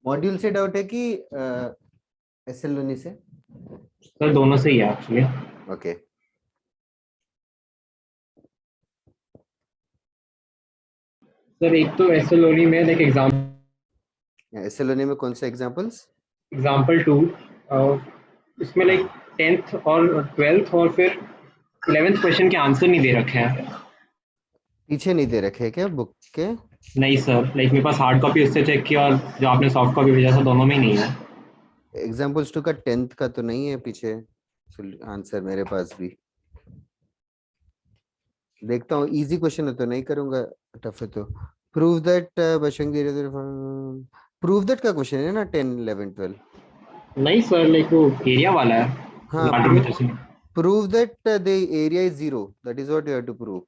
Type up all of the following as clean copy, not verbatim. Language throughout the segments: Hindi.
मॉड्यूल से डाउट है कि एसएलओनी से? सर दोनों से ही है एक्चुअली। ओके सर एक तो एसएलओनी में लाइक एसएलओनी में कौन से एग्जांपल्स? एग्जांपल 2 इसमें लाइक 10th और 12th और फिर 11th क्वेश्चन के आंसर नहीं दे रखे हैं। पीछे नहीं दे रखे हैं क्या बुक के? नहीं सर, लाइक मेरे पास हार्ड कॉपी उससे चेक किया और जो आपने सॉफ्ट कॉपी भेजा था दोनों में ही नहीं है। एग्जाम्पल्स 2 का 10th का तो नहीं है पीछे आंसर मेरे पास भी। देखता हूँ, इजी क्वेश्चन है तो नहीं करूंगा, टफ है तो। प्रूव दैट बशंग धीरे धीरे प्रूव दैट का क्वेश्चन है ना 10 11 12? नहीं सर, लाइक वो एरिया वाला है। हाँ, लाडर मेथड से। prove that the area is zero. That is what you have to prove.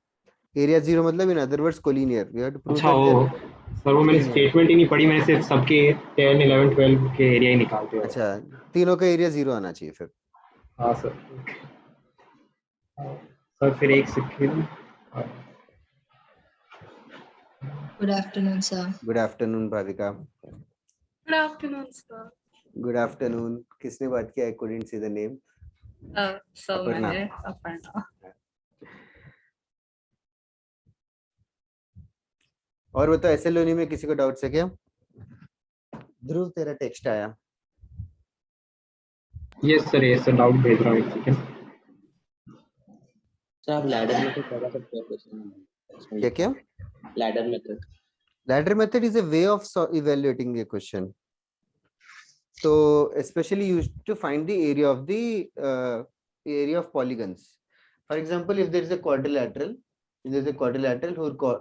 Area zero मतलब in other words collinear. We have to prove अच्छा that वो they're सर वो मैंने collinear. स्टेटमेंट ही नहीं पढ़ी, मैंने सिर्फ सबके 10 11 12 के एरिया ही निकालते हो। अच्छा, तीनों का एरिया जीरो आना चाहिए फिर। हाँ सर। सर फिर एक second. Good afternoon, sir. Good afternoon Bhavika. Good afternoon, sir. Good afternoon. किसने बात किया? I couldn't see the name. So Aparna. मैंने अपर्णा। और बताओ एसएलओनी में किसी को डाउट्स है क्या? ध्रुव तेरा टेक्स्ट आया। यस सर डाउट भेज रहा हूँ एक सेकंड। सर आप लैडर मेथड बता सकते हैं क्वेश्चन? क्या क्या? Ladder method. Ladder method is a way of evaluating a question. So especially used to find the area of polygons. For example, if there is a quadrilateral,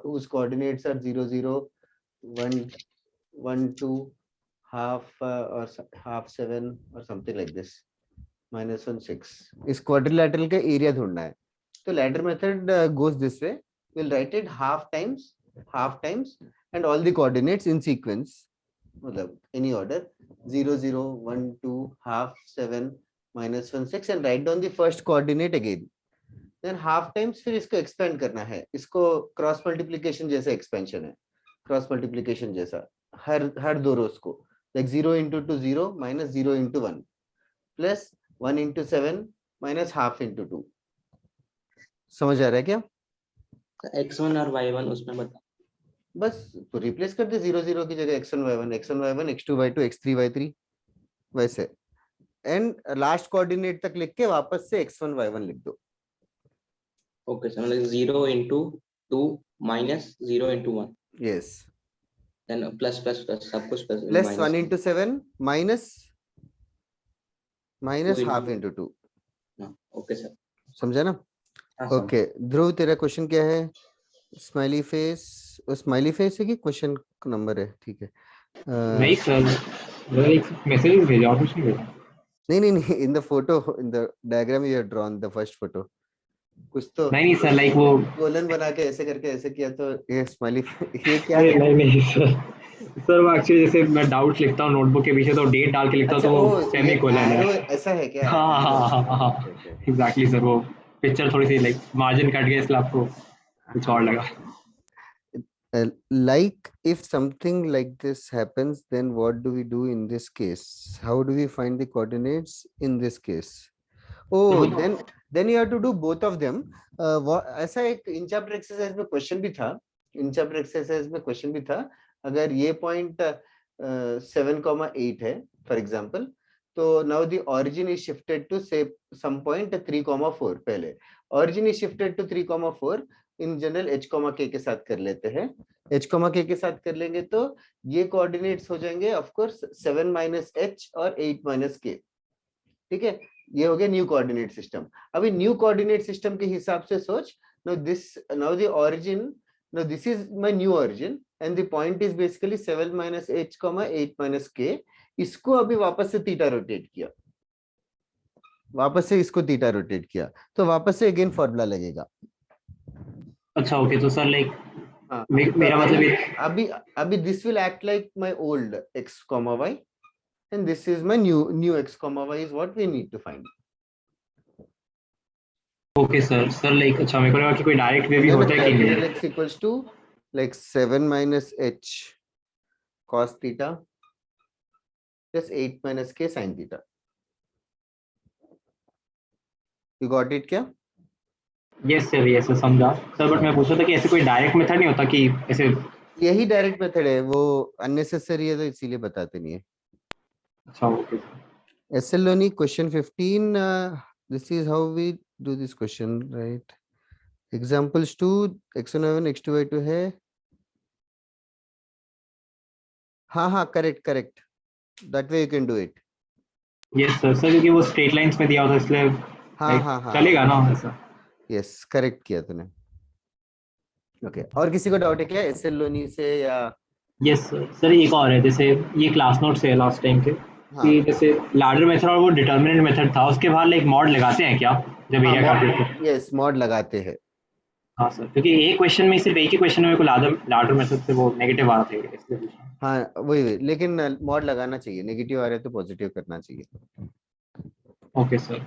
whose coordinates are 0 0 1 1 2 half or half 7 or something like this, -1 6, इस quadrilateral का area ढूंढना है। तो ladder method goes this way. We'll write it half times and all the coordinates in sequence, मतलब any order 0 0 1 2 half 7 -1 6 and write down the first coordinate again. Then half times फिर इसको expand करना है, इसको cross multiplication जैसा expansion है, cross multiplication जैसा हर दो rows को, like 0 into 2 0 minus 0 into 1 plus 1 into 7 minus half into 2. समझ आ रहा है क्या? x1 और y1 उसमें बता। बस तो रिप्लेस कर दे 0 0 की जगह x1 y1 x2 y2 x3 y3 वैसे, एंड लास्ट कोऑर्डिनेट तक लिख के वापस से x1 y1 लिख दो। ओके सर, मतलब 0 into 2 minus 0 into 1, yes, then plus plus plus सब कुछ plus plus 1 into 7 minus into half into 2। Okay sir, समझा ना? हाँ सर। ओके ध्रुव तेरा क्वेश्चन क्या है? स्माइली फेस, स्माइली फेस है कि क्वेश्चन नंबर है? ठीक है। नहीं सर, मैंने एक मैसेज भेजा और कुछ नहीं भेजा। नहीं, in the photo, in the diagram you have drawn the first photo, कुछ तो नहीं सर, लाइक वो कोलन बना के ऐसे करके ऐसे किया, तो ये स्माइली ये क्या अरे है? नहीं सर वो एक्चुअली जैसे मैं डाउट लिखता हूँ नोटबुक के पीछे तो डेट डाल के लिखता हूँ अच्छा, तो ओ वो ये सेमीकोलन एरो है। ऐसा है क्या? हाँ एग्जैक्टली सर, वो पिक्चर थोड़ी सी लाइक मार्जिन कट गया इसलिए आपको कुछ और लगा। Like if something like this happens, then what do we do in this case? How do we find the coordinates in this case? Oh, then you have to do both of them. ऐसा एक इन चैप्टर एक्सरसाइज में क्वेश्चन भी था, अगर ये पॉइंट 7,8 है फॉर एग्जांपल, तो now the origin is shifted to से सम पॉइंट 3,4। पहले origin is shifted to 3,4, in general h, k के साथ कर लेते हैं। h, k के साथ कर लेंगे तो ये कोऑर्डिनेट्स हो जाएंगे ऑफ कोर्स 7 h और 8 k। ठीक है, ये हो गया न्यू कोऑर्डिनेट सिस्टम। अभी न्यू कोऑर्डिनेट सिस्टम के हिसाब से सोच, now the origin, now this is my new origin and the point is basically 7 h, 8 k। इसको अभी वापस से थीटा रोटेट किया, इसको थीटा रोटेट किया, तो वापस से अगेन फॉर्मूला लगेगा। अच्छा ओके, तो सर लाइक हाँ, मेरा मतलब अभी this will act like my old x, y and this is my new x, y is what we need to find। Okay sir like अच्छा मेरे को लगा कि कोई डायरेक्ट वे भी होता है कि नहीं। x equals to like 7 h cos theta plus 8 minus k sin theta. You got it क्या? यस सर समझा सर, बट मैं पूछ रहा था कि ऐसे कोई डायरेक्ट मेथड नहीं होता कि ऐसे? यही डायरेक्ट मेथड है, वो अननेसेसरी है तो इसीलिए बताते नहीं है. अच्छा okay sir. SLONI question 15. This is how we do this question, right? Examples 2, x1y1 x2y2 है. हाँ correct. That way you can do it. Yes sir क्योंकि वो स्ट्रेट लाइंस में दिया होता है इसलिए हाँ. चलेगा ना ऐसा? यस करेक्ट किया तूने. ओके, और किसी को डाउट है क्या SLONI से या? यस सर एक और है, जैसे ये क्लास नोट से है लास्ट टाइम के, हाँ कि जैसे लाडर मेथड और वो डिटर्मिनेंट मेथड था, उसके बाहर लाइक मॉड लगाते हैं क्या जब एरिया कैलकुलेट करते हैं? यस मॉड लगाते हैं. हाँ सर, क्योंकि एक क्वेश्चन में सिर्फ एक ही क्वेश्चन में मेरे को लाडर मेथड से वो नेगेटिव आ रहा था इसलिए पूछा। हाँ वही, लेकिन मॉड लगाना चाहिए, नेगेटिव आ रहे तो पॉजिटिव करना चाहिए. Okay sir.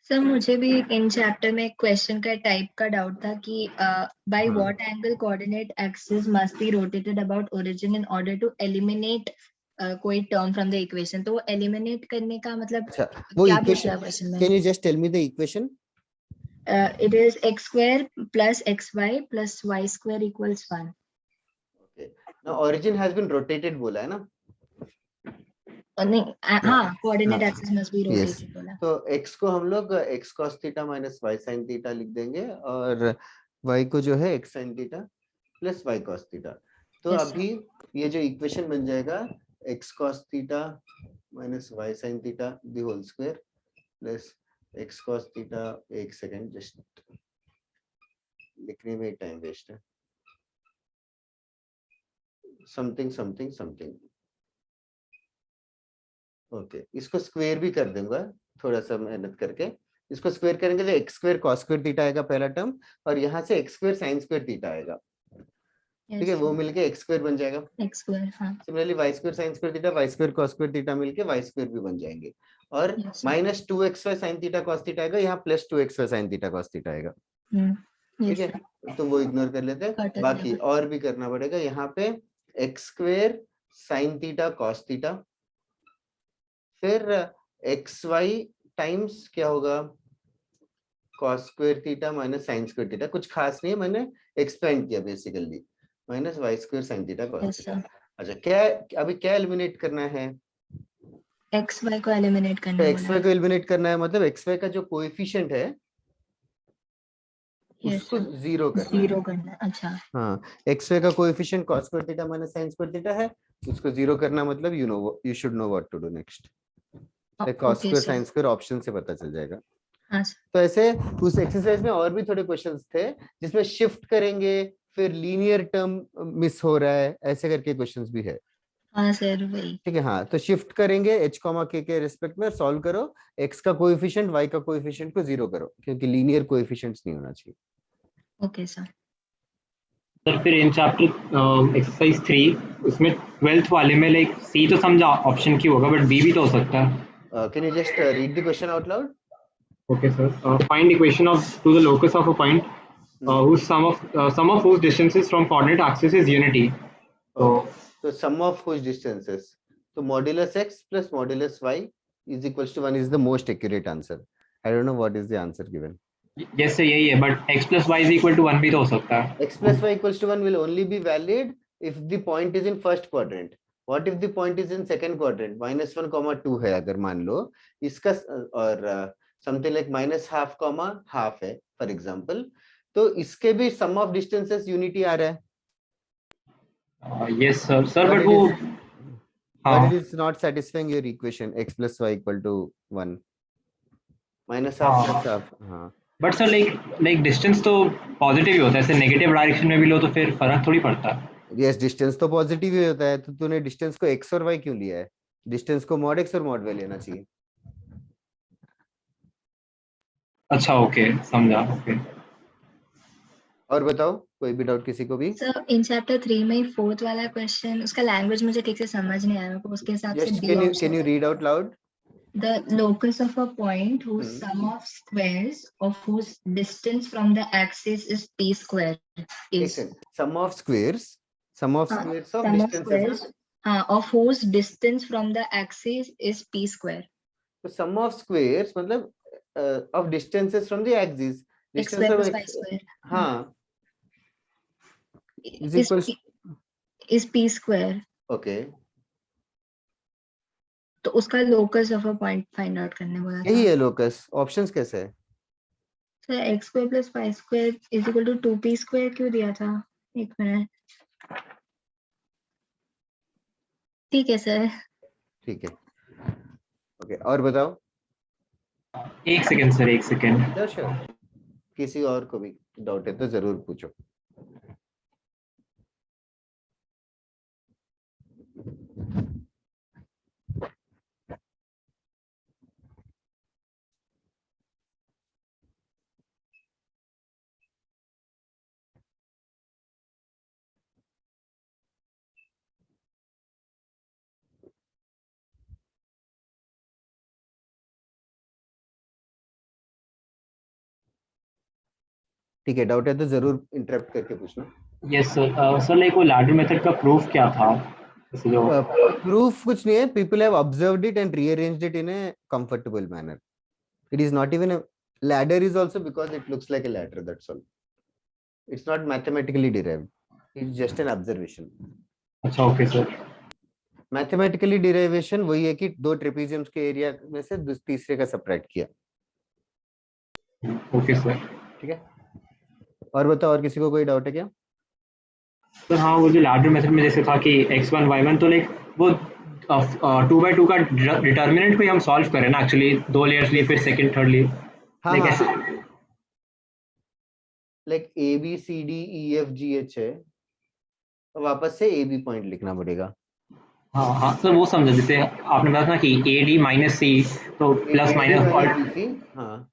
सर मुझे भी इन चैप्टर में क्वेश्चन का टाइप का डाउट था कि बाय हाँ. What angle coordinate axis must be rotated about origin in order to eliminate कोई टर्म फ्रॉम द इक्वेशन. तो वो एलिमिनेट करने का मतलब अच्छा, वो क्या इक्वेशन, पूछा क्वेश्चन में? Can you just tell me the equation? It is x square plus xy plus y square equals 1. Okay. Now origin has been rotated बोला है ना? नहीं हाँ, कोऑर्डिनेट हाँ. Axis must B Yes. Rotated बोला. तो x को हम लोग x cos theta minus y sin theta लिख देंगे, और y को जो है x sin theta plus y cos theta. तो Yes, sir. अभी ये जो इक्वेशन बन जाएगा x cos theta minus y sin theta the whole square plus x cos theta. एक सेकेंड, जस्ट लिखने में टाइम वेस्ट है. समथिंग. ओके, इसको स्क्वायर भी कर दूंगा, थोड़ा सा मेहनत करके. इसको स्क्वायर करेंगे तो x square cos square theta आएगा पहला टर्म, और यहाँ से x square sine square theta आएगा. Yes, ठीक है, वो sir. मिलके एक्स स्क्वायर बन जाएगा. X square हाँ. Similarly Y square sine square theta, Y square cos square theta मिलके वाई स्क्वायर भी बन जाएंगे. और Yes, sir. Minus 2xy sine theta cos theta आएगा, यहाँ plus 2xy sine theta cos theta आएगा. ठीक Yes, है, sir. तो वो इग्नोर कर लेते हैं. Got it, बाकी yeah. और भी करना पड़ेगा. यहाँ पे X square sine theta cos theta, फिर एक्स वाई टाइम्स क्या होगा, cos square theta minus sine square theta. कुछ खास नहीं है, मैंने एक्सपेंड किया basically, minus Y square sine theta cos Yes, theta. sir. अच्छा, क्या अभी क्या एलिमिनेट करना है? X y को एलिमिनेट तो करना एक्स वाई को एलिमिनेट करना है, मतलब एक्स वाई का जो कोएफिशिएंट है Yes, उसको sir. जीरो करना है. जीरो करना. अच्छा. हाँ, एक्स वाई का coefficient cos square theta minus sin square theta है, उसको जीरो करना, मतलब you should know what to do next. cos Okay, square sir. sin square option से पता चल जाएगा. हाँ sir. तो ऐसे उस एक्सरसाइज में और भी थोड़े क्वेश्चंस थे जिसमें शिफ्ट करेंगे, फिर लीनियर टर्म मिस हो रहा है, ऐसे करके क्वेश्चंस भी है. हाँ सर वही. ठीक है. हाँ, तो शिफ्ट करेंगे h कॉमा k के रिस्पेक्ट में, सॉल्व करो, x का कोएफिशिएंट y का कोएफिशिएंट को जीरो करो, क्योंकि लीनियर कोएफिशिएंट्स नहीं होना चाहिए. Okay sir. सर फिर इन चैप्टर एक्सरसाइज 3 उसमें 12th वाले में लाइक सी तो समझा ऑप्शन क्यू होगा, बट बी भी तो हो सकता है. Can you just read the question out loud? Okay, sir. Find equation of to the locus of a point whose sum of whose distances from coordinate axis is unity. So sum of whose distances, so modulus x plus modulus y is equals to 1 is the most accurate answer. I don't know what is the answer given. Yes sir, यही है, but x plus y is equal to 1 भी तो हो सकता है. X plus y equals to 1 will only be valid if the point is in first quadrant. What if the point is in second quadrant? -1, 2 है अगर मान लो इसका, और something like -half, half है फॉर एग्जांपल, तो इसके भी सम ऑफ डिस्टेंसेस यूनिटी आ रहा है. Yes sir, but वो but it is not satisfying your equation x plus y equal to 1. -half plus half. हाँ, बट सर लाइक डिस्टेंस तो पॉजिटिव ही होता है, ऐसे नेगेटिव डायरेक्शन में भी लो तो फिर फर्क थोड़ी पड़ता है. यस, डिस्टेंस तो पॉजिटिव ही होता है, तो तूने डिस्टेंस को x और y क्यों लिया है? डिस्टेंस को mod x और mod y लेना चाहिए. अच्छा ओके, समझा. ओके, और बताओ, कोई भी डाउट किसी को भी? सर इन चैप्टर 3 में फोर्थ वाला क्वेश्चन, उसका लैंग्वेज मुझे ठीक से समझ नहीं आया, तो उसके हिसाब से just D option. Can you read out loud? The locus of a point whose sum of squares of whose distance from the axis is p square is sum of squares of sum of distances. squares of whose distance from the axis is p square. तो sum of squares मतलब of distances from the axis. X Distance square from plus y x. square. हाँ. Is is equals. p square. Okay. तो उसका locus of a point find out करने बोला यही था. है locus. Options कैसे है? So x square plus y square is equal to 2p square क्यों दिया था? एक मिनट. ठीक है सर. ठीक है. ओके और बताओ. एक सेकंड सर, एक सेकंड. Sure sure. किसी और को भी डाउट है तो जरूर पूछो. ठीक है, डाउट है तो जरूर इंटरप्ट करके पूछना. Yes sir. सर लाइक वो लैडर मेथड का प्रूफ क्या था? जैसे जो प्रूफ कुछ नहीं है. People have observed it and rearranged it in A comfortable manner. It is not even a ladder is also because it looks like a ladder, that's all. It's not mathematically derived. It's just an observation. अच्छा, ओके सर. मैथमेटिकली डिराइवेशन वही है कि दो ट्रेपेजियम्स के एरिया में से तीसरे का सबट्रैक्ट किया. Okay sir. ठीक है. और बताओ, और किसी को कोई डाउट है क्या? सर हाँ, वो जो लैडर मेथड में जैसे था कि x1 y1, तो लाइक वो 2/2 का डिटर्मिनेंट को ही हम सॉल्व करें ना एक्चुअली, दो लेयर्स लिए फिर सेकंड थर्ड लिए. हाँ लाइक हाँ. ऐसे. Like A B C D E F G H है, वापस से ए बी पॉइंट लिखना पड़ेगा. हाँ हाँ सर, वो समझा. जैसे आपने बताया ना कि ए डी माइनस सी, तो प्लस माइनस. हाँ.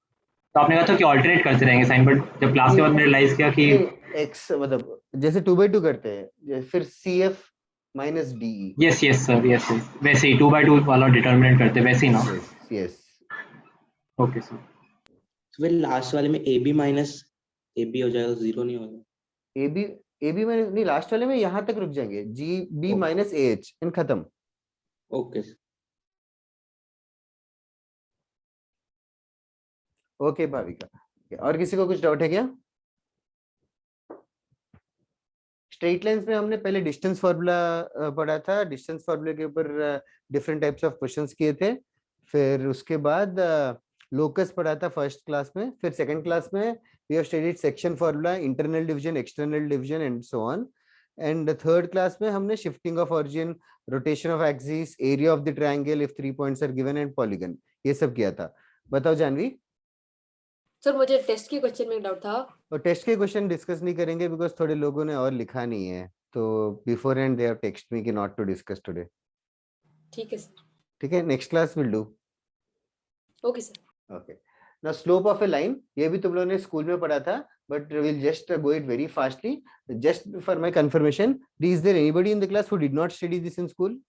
तो आपने कहा था कि ऑल्टरनेट करते रहेंगे साइन, बट जब क्लास के बाद मैंने रियलाइज किया कि एक्स मतलब जैसे 2/2 करते हैं, फिर C F minus D. Yes yes sir, yes yes, वैसे ही 2/2 वाला डिटर्मिनेंट करते हैं वैसे ही ना. Yes yes. Okay sir. फिर लास्ट वाले में A B minus A B हो जाएगा, जीरो नहीं होगा. ए बी माइनस नहीं, लास्ट वाले में यहाँ तक रुक जाएंगे. G B minus A H इन खत्म. ओके. ओके भाविका. और किसी को कुछ डाउट है क्या? स्ट्रेट लाइंस में हमने पहले डिस्टेंस फार्मूला पढ़ा था. डिस्टेंस फार्मूले के ऊपर डिफरेंट टाइप्स ऑफ क्वेश्चंस किए थे. फिर उसके बाद लोकस पढ़ा था फर्स्ट क्लास में. फिर सेकंड क्लास में we have studied section formula, internal division, external division and so on. And third class में हमने shifting of origin, rotation of axis, area of the triangle if 3 points are given and polygon, ये सब किया था. बताओ जानवी. सर मुझे टेस्ट की क्वेश्चन में डाउट था. और टेस्ट के क्वेश्चन डिस्कस नहीं करेंगे बिकॉज थोड़े लोगों ने और लिखा नहीं है, तो before and they have text me कि नॉट टू डिस्कस टुडे. ठीक है सर. ठीक है, next class will do. Okay sir. Okay. Now slope of a line, ये भी तुम लोगों ने स्कूल में पढ़ा था, but will just go it very fastly just for my confirmation. Is there anybody in the class who did not study this in school?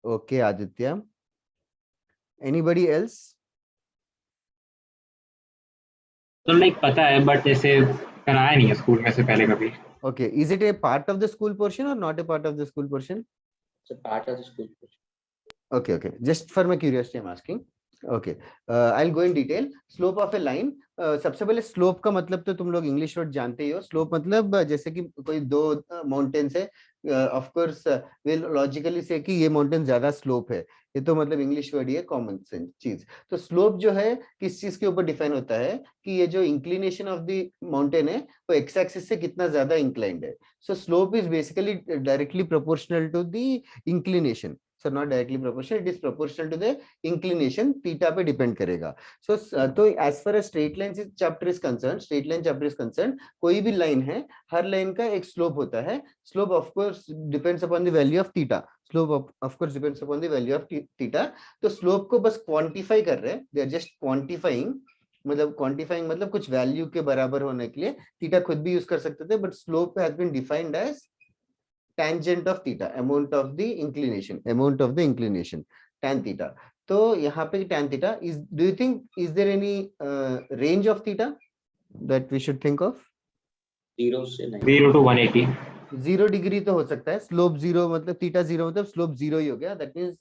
Okay Aditya. Anybody else? तो लाइक पता है बट जैसे कराया नहीं है स्कूल में से पहले कभी. Okay, is it a part of the school portion or not a part of the school portion? So part of the school. Okay. Just for my curiosity, I'm asking. Okay, I'll go in detail. Slope of a line. सबसे पहले slope का मतलब तो तुम लोग इंग्लिश वर्ड जानते ही हो. Slope मतलब जैसे कि कोई दो माउंटेन्स है, ऑफ कोर्स विल लॉजिकली से कि ये माउंटेन ज्यादा स्लोप है. ये तो मतलब इंग्लिश वर्ड ही है, कॉमन सेंस चीज. तो स्लोप जो है किस चीज के ऊपर डिफाइन होता है कि ये जो इंक्लिनेशन ऑफ द माउंटेन है वो एक्स एक्सिस से कितना ज्यादा इंक्लाइंड है. So slope is basically directly proportional to the inclination. So not directly proportional, it is proportional to the inclination. Theta पे डिपेंड करेगा. So तो as far as straight line chapter is concerned, straight line chapter is concerned, कोई भी लाइन है, हर लाइन का एक स्लोप होता है. Slope of course depends upon the value of theta. Slope of course depends upon the value of theta. तो स्लोप को बस क्वांटिफाई कर रहे हैं, दे आर जस्ट क्वांटिफाइंग. मतलब क्वांटिफाइंग मतलब कुछ वैल्यू के बराबर होने के लिए. थीटा खुद भी यूज कर सकते थे, but slope has been defined as tangent of theta, amount of the inclination, tan theta. तो यहाँ पे tan theta is, do you think is there any range of theta that we should think of? 0 से 9. 0 to 180. 0 डिग्री तो हो सकता है, स्लोप 0 मतलब थीटा 0 मतलब स्लोप 0 ही हो गया, दैट मींस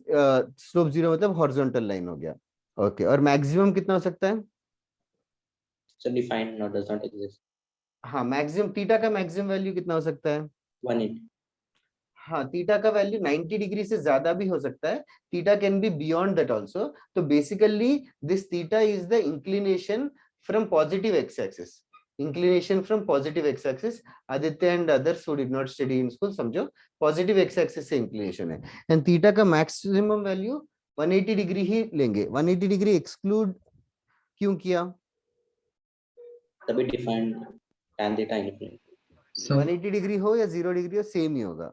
स्लोप 0 मतलब हॉरिजॉन्टल लाइन हो गया। ओके, और मैक्सिमम कितना हो सकता है? So defined not does not exist. हाँ, मैक्सिमम थीटा का मैक्सिमम वैल्यू कितना हो सकता है? 180. हाँ, थीटा का वैल्यू 90 डिग्री से ज्यादा भी हो सकता है, theta can be beyond that also. तो basically this theta is the inclination from positive X axis, inclination from positive X axis. Aditya and others who did not study in school समझो, पॉजिटिव एक्स एक्सिस से इंक्लिनेशन है, एंड थीटा का मैक्सिमम वैल्यू 180 डिग्री ही लेंगे। 180 डिग्री एक्सक्लूड क्यों किया? तभी defined tan theta infinity. 180 degree हो या 0 डिग्री हो सेम ही होगा,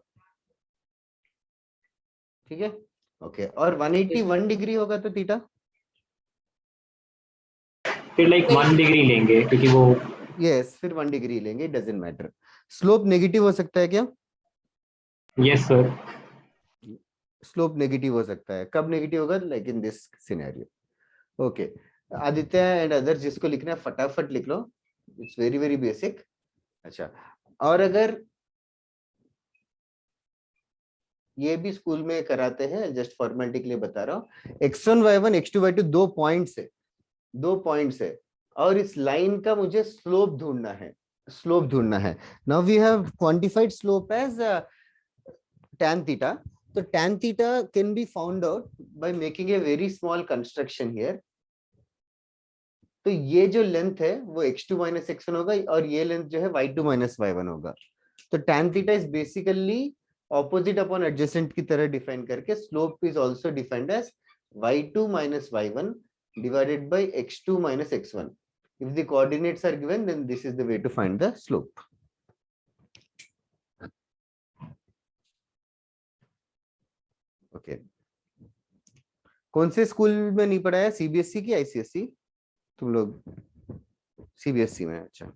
ठीक है? ओके, और 181 डिग्री होगा तो थीटा फिर लाइक 1 डिग्री लेंगे क्योंकि वो यस, फिर 1 डिग्री लेंगे, डजंट मैटर। स्लोप नेगेटिव हो सकता है क्या? Yes sir. स्लोप नेगेटिव हो सकता है, कब नेगेटिव होगा? Like in this scenario. Okay, Aditya and other जिसको लिखना है फटाफट लिख लो, इट्स वेरी वेरी बेसिक। अच्छा, और अगर ये भी स्कूल में कराते हैं, जस्ट फॉर्मेलिटी के लिए बता रहा हूँ, x1 y1 x2 y2 दो पॉइंट्स है और इस लाइन का मुझे स्लोप ढूंढना है। Now we have quantified slope as tan theta. तो tan theta can be found out by making a very small construction here. तो ये जो लेंथ है वो x2 minus x1 होगा और ये लेंथ जो है y2 minus y1 होगा। तो tan theta is basically opposite upon adjacent की तरह डिफाइन करके slope is also defined as y2 minus y1 divided by x2 minus x1. If the coordinates are given, then this is the way to find the slope. Okay. कौन से स्कूल में नहीं पढ़ाया? सीबीएसई की आईसीएसई? तुम लोग सीबीएसई में? अच्छा,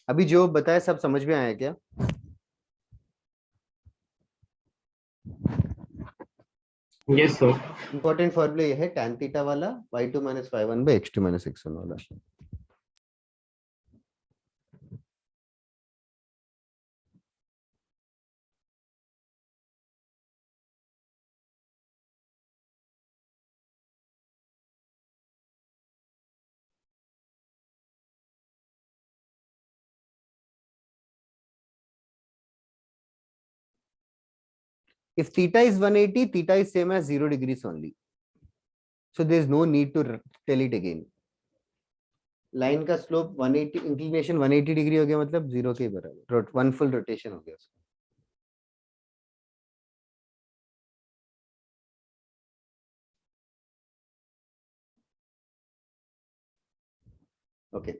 अभी जो बताया सब समझ में आया क्या? Yes sir. इंपॉर्टेंट फॉर्मूला ये है tan थीटा वाला, y2 minus y1 by x2 minus x1 वाला। If theta is 180, theta is same as 0 degrees only. So there is no need to tell it again. Line का स्लोप 180, इंक्लिनेशन 180 डिग्री हो गया मतलब 0 के बराबर, वन फुल रोटेशन हो गया। ओके,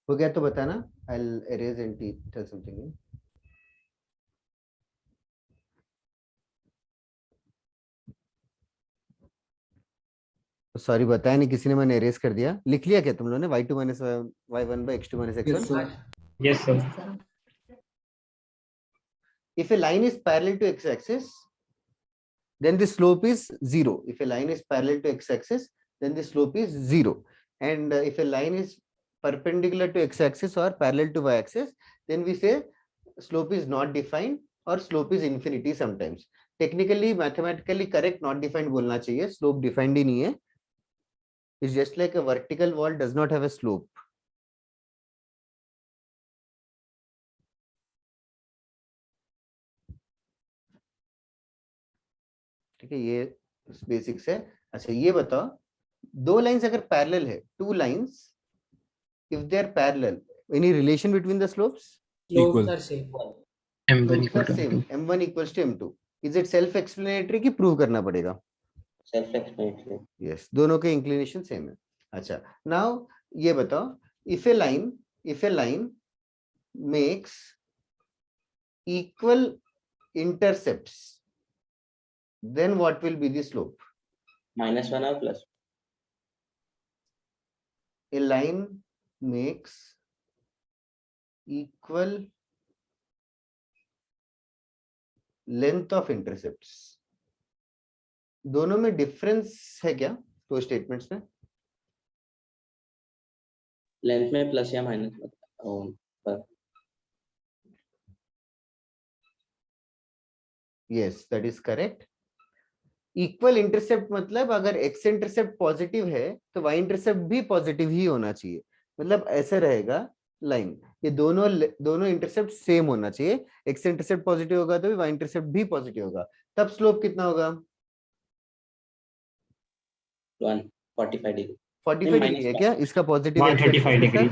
हो गया तो बताना, I'll erase and tell something. Sorry, बताया नहीं किसी ने, मैंने एरेज कर दिया। लिख लिया क्या तुम लोगों ने? y2 minus y1 by x2 minus x1? Yes sir. If a line is parallel to x-axis, then the slope is 0. If a line is parallel to x-axis, then the slope is 0. And if a line is perpendicular to x-axis or parallel to y-axis, then we say slope is not defined or slope is infinity sometimes. Technically, mathematically correct not defined बोलना चाहिए, slope defined ही नहीं है. It's just like a vertical wall does not have a slope. ठीक है, ये बेसिक्स है। अच्छा, ये बताओ, दो लाइंस अगर पैरेलल है, two lines if they are parallel, any relation between the slopes? Equal. Slopes are same. m1 Slopes equal are to same. m2. m1 equals to m2. Is it self explanatory कि prove करना पड़ेगा? self explanatory. Yes, दोनों के inclination same है. अच्छा, now ये बताओ, if a line makes equal intercepts, then what will be the slope? -1 or plus? A line makes equal length of intercepts. दोनों में डिफरेंस है क्या दो स्टेटमेंट्स में? लेंथ में प्लस या minus? Yes, that is correct. Equal intercept मतलब अगर एक्स इंटरसेप्ट पॉजिटिव है तो वाई इंटरसेप्ट भी पॉजिटिव ही होना चाहिए. मतलब ऐसे रहेगा लाइन, ये दोनों इंटरसेप्ट सेम होना चाहिए. एक्स इंटरसेप्ट पॉजिटिव होगा तो वाई इंटरसेप्ट भी पॉजिटिव होगा. तब स्लोप कितना होगा? 145 डिग्री. 45 डिग्री है क्या इसका पॉजिटिव? 135 डिग्री.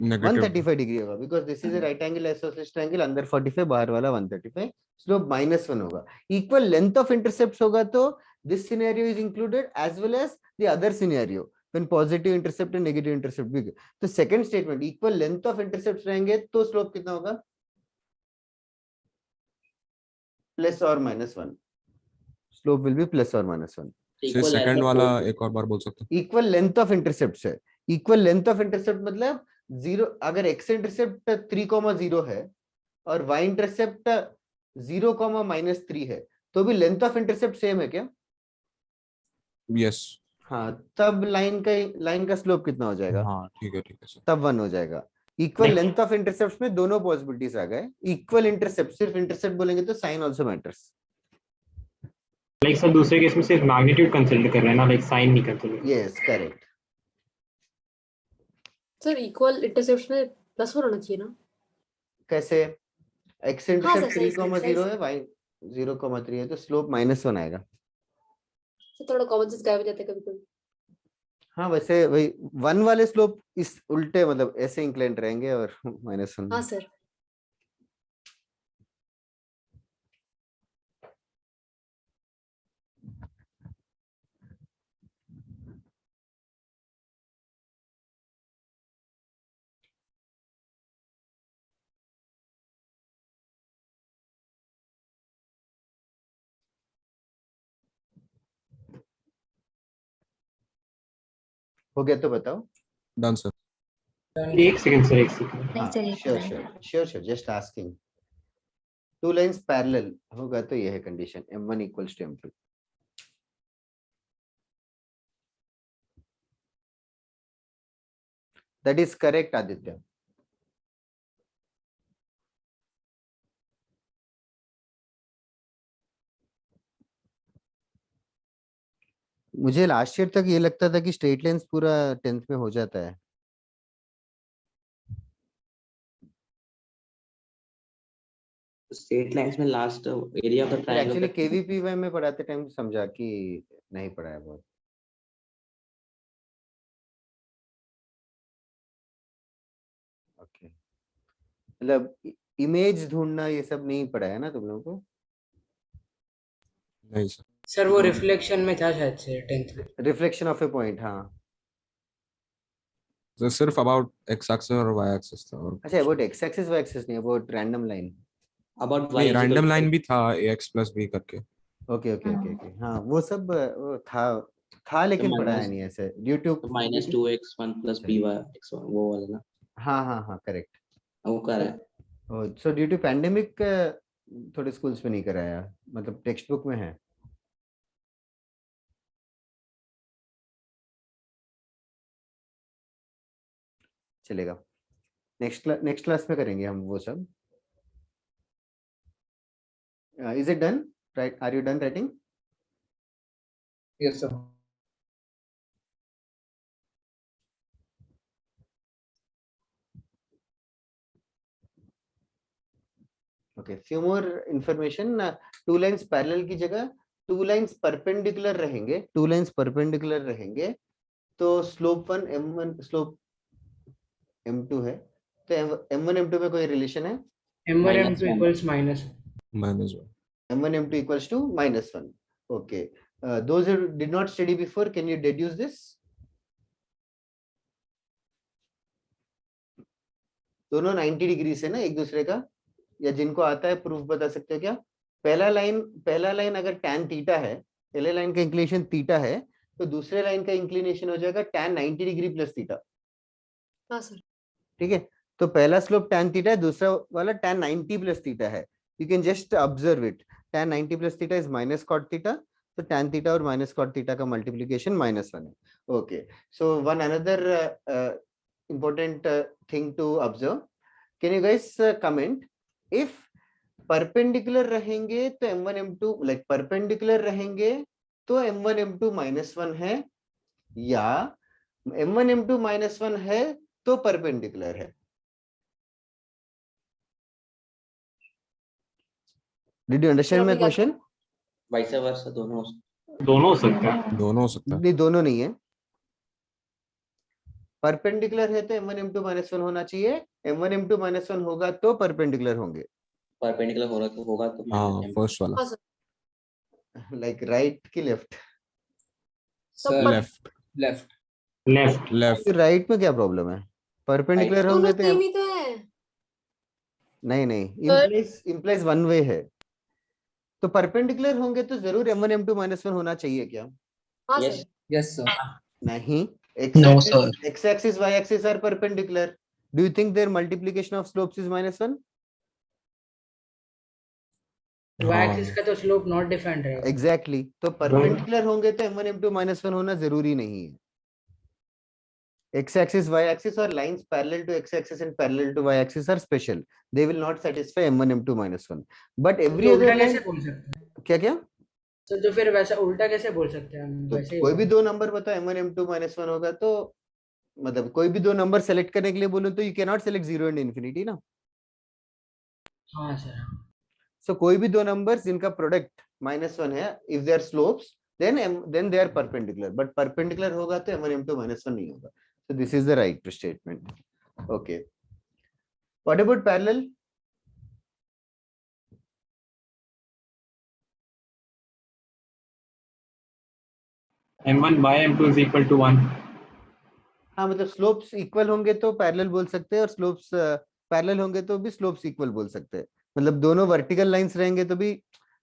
Negative. 135 डिग्री होगा because this is a right angle isosceles triangle. अंदर 45, बाहर वाला 135. स्लोप -1 होगा. इक्वल लेंथ ऑफ इंटरसेप्ट्स होगा तो this scenario is included as well as the other scenario when positive intercept and negative intercept भी. तो second statement equal length of intercepts रहेंगे तो स्लोप कितना होगा? प्लस और -1. स्लोप विल बी प्लस और -1. So second वाला एक और बार बोल सकते हो? इक्वल लेंथ ऑफ इंटरसेप्ट्स है. इक्वल लेंथ ऑफ इंटरसेप्ट मतलब 0, अगर x इंटरसेप्ट 3,0 है और y इंटरसेप्ट 0,-3 है तो भी लेंथ ऑफ इंटरसेप्ट सेम है क्या? Yes. हाँ, तब लाइन का स्लोप कितना हो जाएगा? हाँ ठीक है सर. तब 1 हो जाएगा. इक्वल लेंथ ऑफ इंटरसेप्ट्स में दोनों पॉसिबिलिटीज आ गए. इक्वल इंटरसेप्ट, सिर्फ इंटरसेप्ट बोलेंगे तो sign also matters. Like sir दूसरे केस में सिर्फ मैग्नीट्यूड कंसीडर कर रहे हैं ना, लाइक साइन नहीं करते लोग. Yes, correct. Sir equal intercept में +1 होना चाहिए ना? कैसे? x इंटरसेप्ट सही, 3,0 है, y 0,3 है तो स्लोप -1 आएगा. सर थोड़ा कॉमन सेंस गायब हो जाता है कभी-कभी. हाँ, वैसे वही 1 वाले स्लोप इस उल्टे मतलब ऐसे इंक्लाइंड रहेंगे और -1. हाँ सर. हो गया तो बताओ. Done sir. एक सेकंड सर, एक सेकंड. नहीं सर, एक sure minute. Sure just asking. Two lines parallel होगा तो ये है condition m1 equals to m2. That is correct Aditya. मुझे लास्ट ईयर तक ये लगता था कि स्ट्रेट लाइंस पूरा 10th में हो जाता है. स्ट्रेट लाइंस में last area of the triangle. Actually KVPY में पढ़ाते टाइम समझा कि नहीं पढ़ाया बहुत. ओके, मतलब इमेज ढूंढना ये सब नहीं पढ़ाया ना तुम लोगों को? नहीं सर. सर वो रिफ्लेक्शन में था शायद से 10th में. Reflection of A point. हाँ, So सिर्फ about x axis और y axis था. और अच्छा, about x axis y axis नहीं, अबाउट रैंडम लाइन. अबाउट नहीं, रैंडम लाइन भी था ax plus b करके. Okay okay okay okay. हाँ, वो सब वो था लेकिन तो पढ़ाया minus- नहीं ऐसे due to -2x 1 + by x1 वो वाला ना. हाँ करेक्ट. वो कर रहा है. सो ड्यू टू पैंडेमिक थोड़े स्कूल्स में नहीं कराया, मतलब टेक्स्ट बुक में है. चलेगा, नेक्स्ट क्लास में करेंगे हम वो सब. Is it done? Right, are you done writing? Yes sir. Okay, few more information. Two lines parallel की जगह टू लाइंस परपेंडिकुलर रहेंगे. टू लाइंस परपेंडिकुलर रहेंगे तो स्लोप 1 m1 स्लोप m2 है, तो m1 m2 में कोई रिलेशन है? M1 Minus M2 one. equals -1. -1. m1 m2 equals to -1. Okay. Those who did not study before, can you deduce this? दोनों 90 डिग्री से ना एक दूसरे का, या जिनको आता है प्रूफ बता सकते हो क्या? पहला लाइन अगर tan थीटा है, पहले लाइन का इंक्लिनेशन थीटा है, तो दूसरे लाइन का इंक्लिनेशन हो जाएगा tan 90 डिग्री प्लस थीटा. हाँ सर. ठीक है, तो पहला स्लोप tan थीटा है, दूसरा वाला tan 90 प्लस थीटा है. You can just observe it. tan 90 plus theta is minus cot theta, तो tan थीटा और माइनस कॉट थीटा का मल्टीप्लीकेशन -1 है. Okay, so one another important thing to observe. Can you guys comment if perpendicular रहेंगे तो m1 m2 like perpendicular रहेंगे तो m1 m2 -1 है, या m1 m2 -1 है तो perpendicular है? Did you understand my question? Vice versa दोनों दोनों हो सकता है. दोनों हो सकता है. नहीं, दोनों नहीं है. परपेंडिकुलर है तो m1 m2 -1 होना चाहिए, m1 m2 -1 होगा तो परपेंडिकुलर होंगे. परपेंडिकुलर होगा तो हाँ, minus m2. फर्स्ट वाला. हाँ सर. लाइक राइट की लेफ्ट? तो पर left. Left. Left. Left. Right में क्या प्रॉब्लम है? परपेंडिकुलर दोनों होंगे तो सेम ही तो है. नहीं, इम्प्लाइज वन वे है. तो परपेंडिकुलर होंगे तो जरूर m1 m2 -1 होना चाहिए क्या? हाँ Yes. सर. Yes, sir. नहीं, No, sir. x axis y axis are perpendicular. Do you think their multiplication of slopes is -1? Y-axis का तो slope not defined रहेगा. Exactly. तो परपेंडिकुलर होंगे तो m1 m2 -1 होना जरूरी नहीं है. x axis y axis or lines parallel to x axis and parallel to y axis are special. They will not satisfy m1 m2 -1. But every तो other उल्टा line, कैसे बोल सकते हैं? क्या? तो फिर वैसा उल्टा कैसे बोल सकते हैं हम? तो वैसे ही कोई भी होगा. दो नंबर बताओ m1 m2 -1 होगा तो, मतलब कोई भी दो नंबर सेलेक्ट करने के लिए बोलूं तो you can not select 0 and infinity ना. हाँ सर. सो कोई भी दो नंबर्स जिनका प्रोडक्ट -1 है, if they are slopes then they are perpendicular, but perpendicular होगा तो m1 m2 -1 नहीं होगा. So this is the right statement. Okay, what about parallel? m1 by m2 is equal to 1. हाँ, मतलब स्लोप्स इक्वल होंगे तो पैरेलल बोल सकते हैं, और स्लोप्स पैरेलल होंगे तो भी स्लोप्स इक्वल बोल सकते हैं. मतलब दोनों वर्टिकल लाइंस रहेंगे तो भी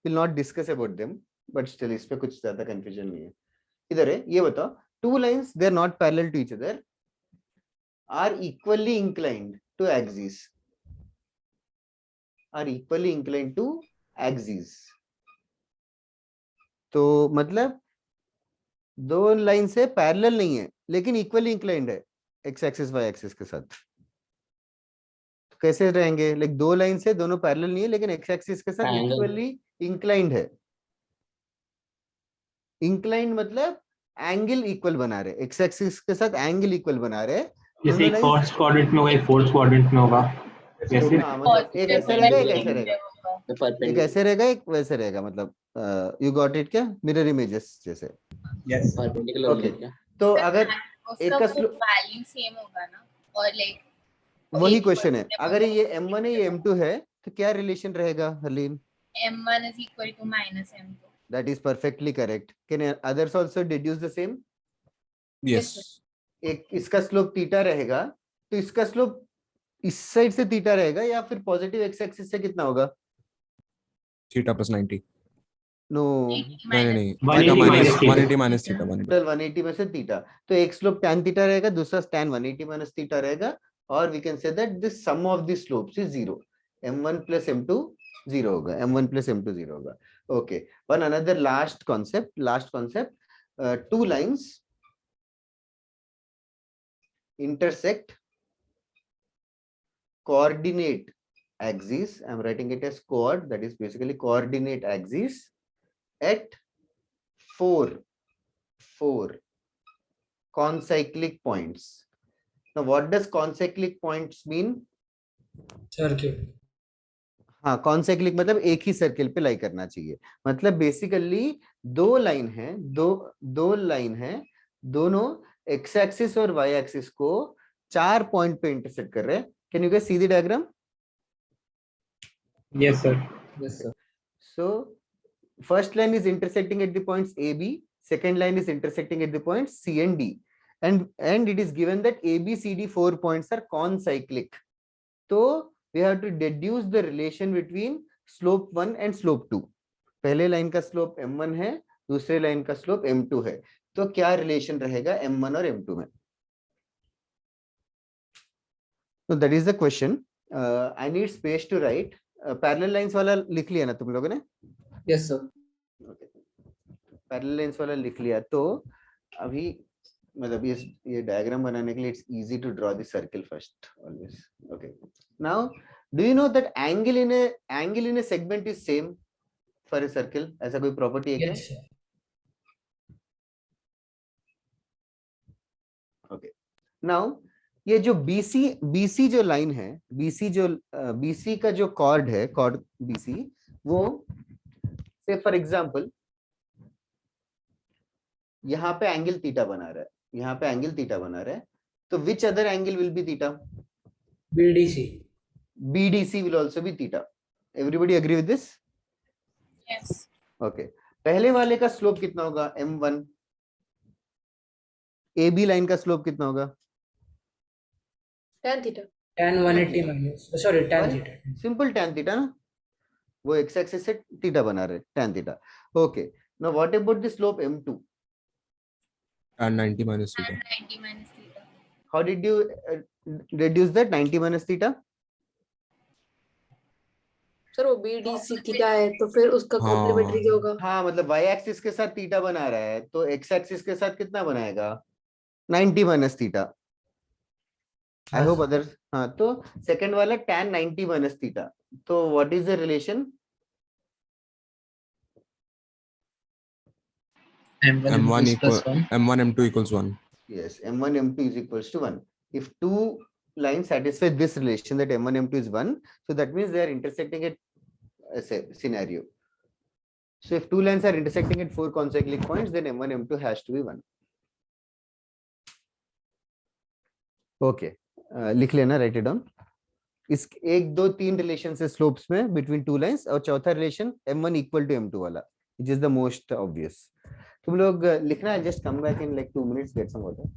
will not discuss about them, but still इस पे कुछ ज्यादा कंफ्यूजन नहीं है. इधर है, ये बताओ, two lines they are not parallel to each other, are equally inclined to axis, are equally inclined to axis. तो मतलब दो लाइन से पैरेलल नहीं है लेकिन इक्वली इंक्लाइंड है एक्स एक्सिस वाई एक्सिस के साथ. तो कैसे रहेंगे? लाइक दो लाइन से दोनों पैरेलल नहीं है लेकिन एक्स एक्सिस के साथ Triangle. इक्वली इंक्लाइंड है. इंक्लाइंड मतलब एंगल इक्वल बना रहे, एक्स एक्सिस के साथ एंगल इक्वल बना रहे. जैसे एक फर्स्ट क्वाड्रेंट में होगा, एक फोर्थ क्वाड्रेंट में होगा. जैसे हाँ, मतलब एक ऐसे रहेगा, एक ऐसे रहेगा, तो एक परपेंडिकुलर ऐसे रहेगा, एक वैसे रहेगा. मतलब यू गॉट इट क्या? मिरर इमेजेस जैसे. Perpendicular Okay. होगा क्या? तो अगर एक का वैल्यू सेम होगा ना, और लाइक वही क्वेश्चन है, अगर ये m1 है ये m2 है तो क्या रिलेशन रहेगा Harleen? m1 is equal to -m2. That is perfectly correct. Can others also deduce the same? Yes. एक इसका स्लोप थीटा रहेगा तो इसका स्लोप इस साइड से थीटा रहेगा, या फिर पॉजिटिव एक्स एक्सिस से कितना होगा? Theta plus 90. नो, नहीं 180 minus minus theta. 180 minus theta 180. Total 180 में से थीटा. तो एक स्लोप tan थीटा रहेगा, दूसरा tan 180 माइनस थीटा रहेगा, और we can say that this sum of the slopes is 0. m1 plus m2 0 होगा, m1 प्लस m2 0 होगा. Okay, one another last concept. Two lines intersect coordinate axis. I'm writing it as chord, that is basically coordinate axis at four concyclic points. Now what does concyclic points mean? Circle. हाँ, कॉन्साइक्लिक मतलब एक ही सर्किल पे लाई करना चाहिए. मतलब बेसिकली दो लाइन है, दोनों एक्स एक्सिस और वाई एक्सिस को 4 पॉइंट पे इंटरसेक्ट कर रहे हैं. Can you guess see the diagram? Yes, sir. Yes, sir. So first line is intersecting at the points A, B. Second line is intersecting at the points C and D. And it is given that A, B, C, D 4 points are concyclic. So we have to deduce the relation between slope 1 and slope 2. पहले लाइन का स्लोप m1 है, दूसरे लाइन का स्लोप m2 है. तो क्या रिलेशन रहेगा m1 और m2 में? So that is the question. I need space to write. Parallel lines वाला लिख लिया ना तुम लोगों ने? Yes, sir. पैरेलल लाइंस वाला लिख लिया. तो अभी मतलब ये डायग्राम बनाने के लिए it's easy to draw the circle first always. Okay, now do you know that angle in a segment is same for a circle? ऐसा कोई प्रॉपर्टी है क्या? Yes, sir. ओके, नाउ ये जो BC जो लाइन है, BC का जो कॉर्ड है, कॉर्ड BC, वो से फॉर एग्जांपल यहाँ पे एंगल थीटा बना रहा है, यहाँ पे एंगल थीटा बना रहा है. तो which other angle will be theta? BDC. BDC will also be theta. Everybody agree with this? Yes. Okay. पहले वाले का स्लोप कितना होगा? m1. AB लाइन का स्लोप कितना होगा? tan theta. Tan 180 minus. Sorry, tan theta. Simple tan theta ना, वो x एक्सिस से थीटा बना रहे, tan theta. Okay. Now what about the slope m2? And 90 minus And theta. 90 minus theta. How did you reduce that 90 minus theta? Sir वो BDC थीटा है तो फिर उसका हाँ। कॉम्प्लीमेंट्री क्या होगा? हाँ, मतलब y एक्सिस के साथ थीटा बना रहा है, तो x एक्सिस के साथ कितना बनाएगा? 90 minus theta. I hope others. हाँ, तो सेकंड वाला tan 90 माइनस थीटा. तो what is the relation? M1 equal M1 M2 equals 1. Yes, m1 m2 is equals to 1. If two lines satisfy this relation that m1 m2 is 1, so that means they are intersecting at a scenario. So if two lines are intersecting at 4 concyclic points, then m1 m2 has to be 1. Okay, लिख लेना, write it down. इस 1 2 3 रिलेशन से स्लोप्स में बिटवीन टू लाइंस, और चौथा relation m1 equal to m2 वाला, which is the most obvious. तुम लोग लिखना है. Just come back in like 2 minutes, get some water.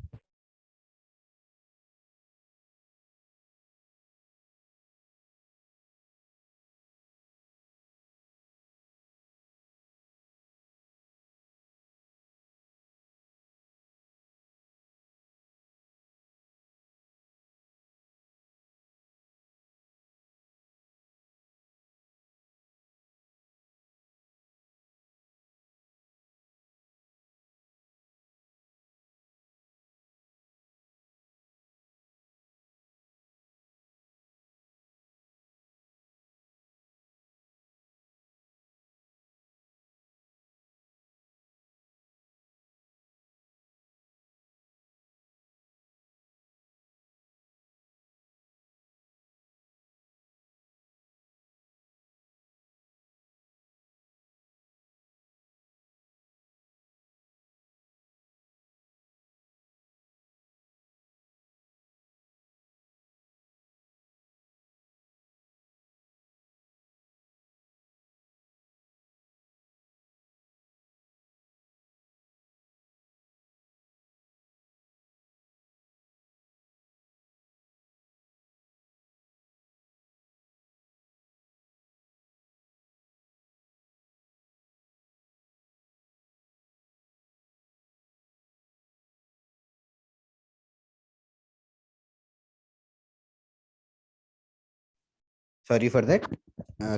Sorry for that.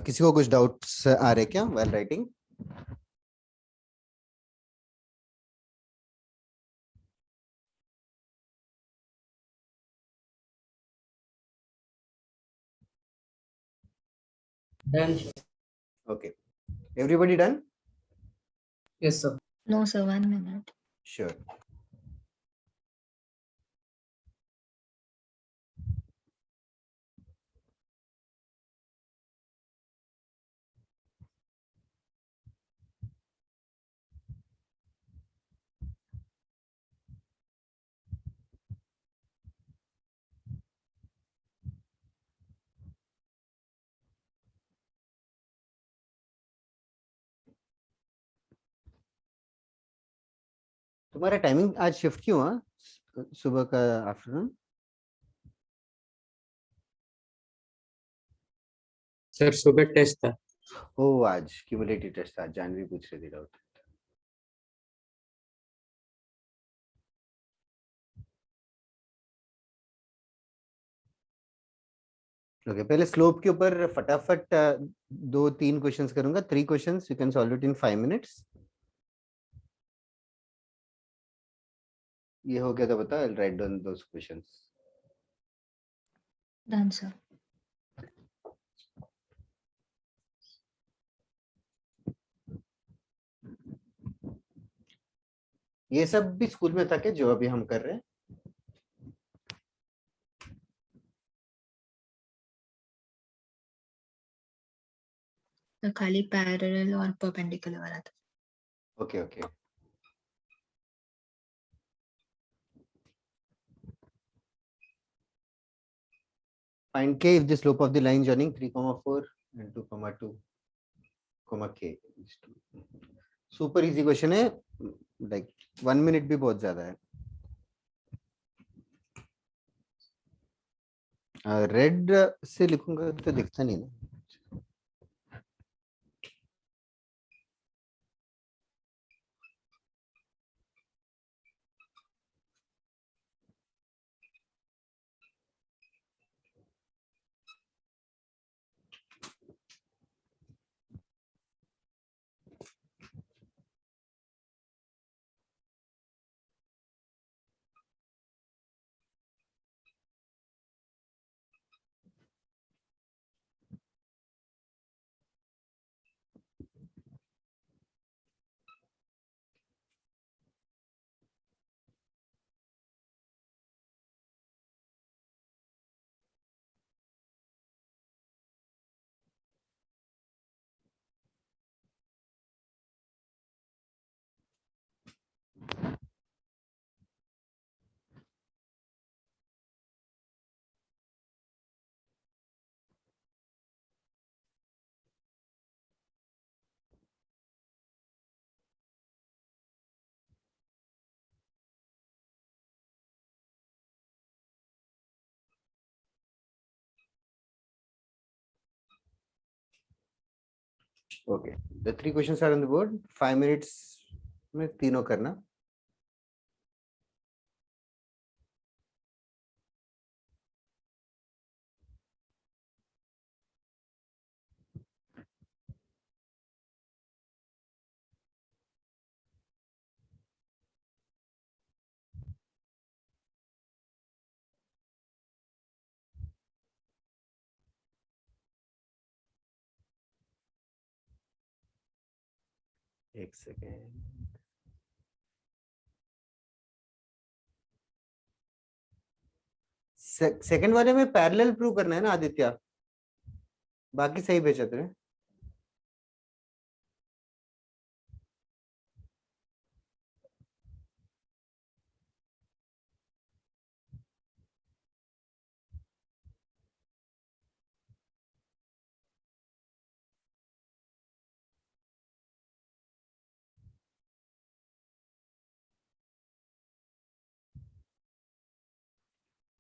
किसी को कुछ डाउट्स आ रहे क्या while writing? Done, sir. Okay, everybody done? Yes, sir. No, sir, 1 minute. Sure. तुम्हारा टाइमिंग आज शिफ्ट क्यों हुआ सुबह का आफ्टरनून? सर सुबह टेस्ट था। ओ आज क्यूमुलेटिव टेस्ट था, जानवी पूछ रही थी डाउट। ओके, पहले स्लोप के ऊपर फटाफट 2-3 क्वेश्चंस करूंगा। 3 questions, you can solve it in 5 minutes. ये हो गया तो बता, I write down those questions. Done, sir. ये सब भी स्कूल में था क्या जो अभी हम कर रहे हैं? तो खाली पैरेलल और परपेंडिकुलर वाला था। Okay okay. Find k if the slope of the line joining 3,4 and 2,2, k is 2. Super easy question है, लाइक 1 मिनट भी बहुत ज्यादा है। रेड से लिखूंगा तो दिखता नहीं ना। Okay, the 3 questions are on the board. 5 minutes में तीनों करना। एक सेकेंड। सेकंड वाले में पैरेलल प्रूव करना है ना आदित्य? बाकी सही भेजा तेरे।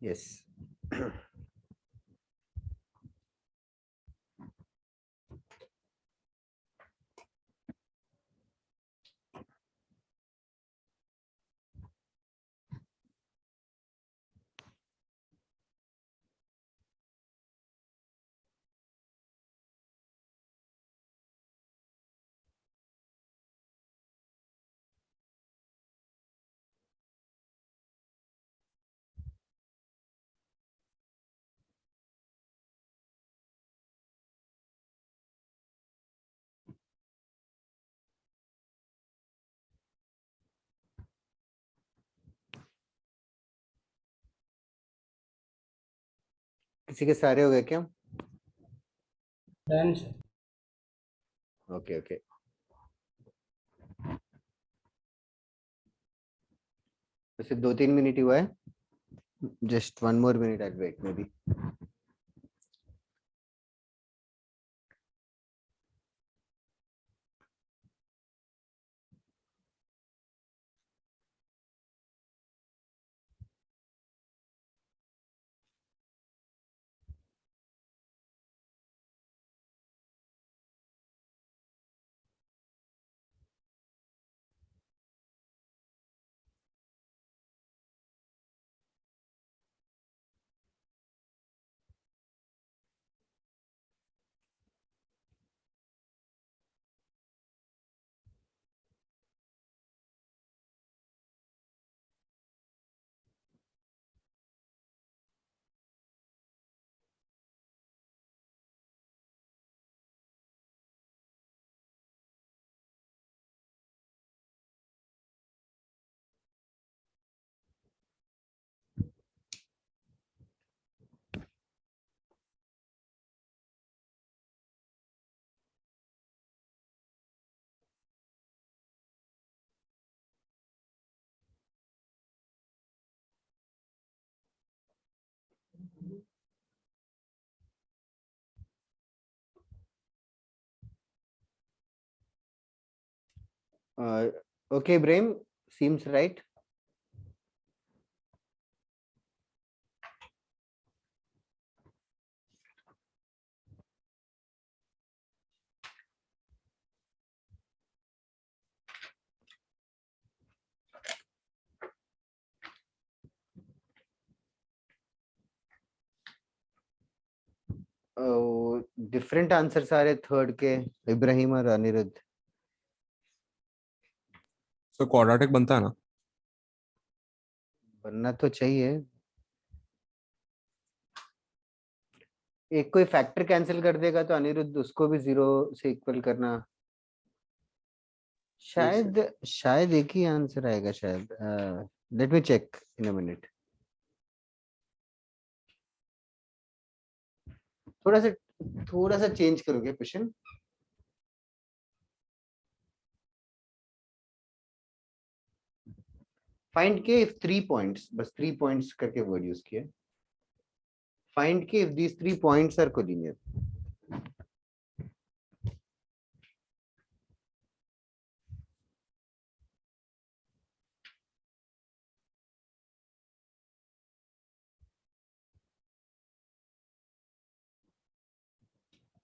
यस। किसी के सारे हो गए क्या? Done, sir. Okay okay. वैसे 2-3 मिनट ही हुआ है, just 1 more minute I'll wait maybe। Okay, Ibrahim, seems right. Different answers आ रहे थर्ड के, इब्राहिम और अनिरुद्ध. So quadratic बनता है ना? बनना तो चाहिए. एक कोई फैक्टर कैंसिल कर देगा तो अनिरुद्ध उसको भी 0 से इक्वल करना. शायद एक ही आंसर आएगा शायद. Let me check in a minute. थोड़ा सा चेंज करोगे question. Find k if 3 points, बस 3 पॉइंट्स करके वर्ड यूज किया. Find k if these 3 points are collinear.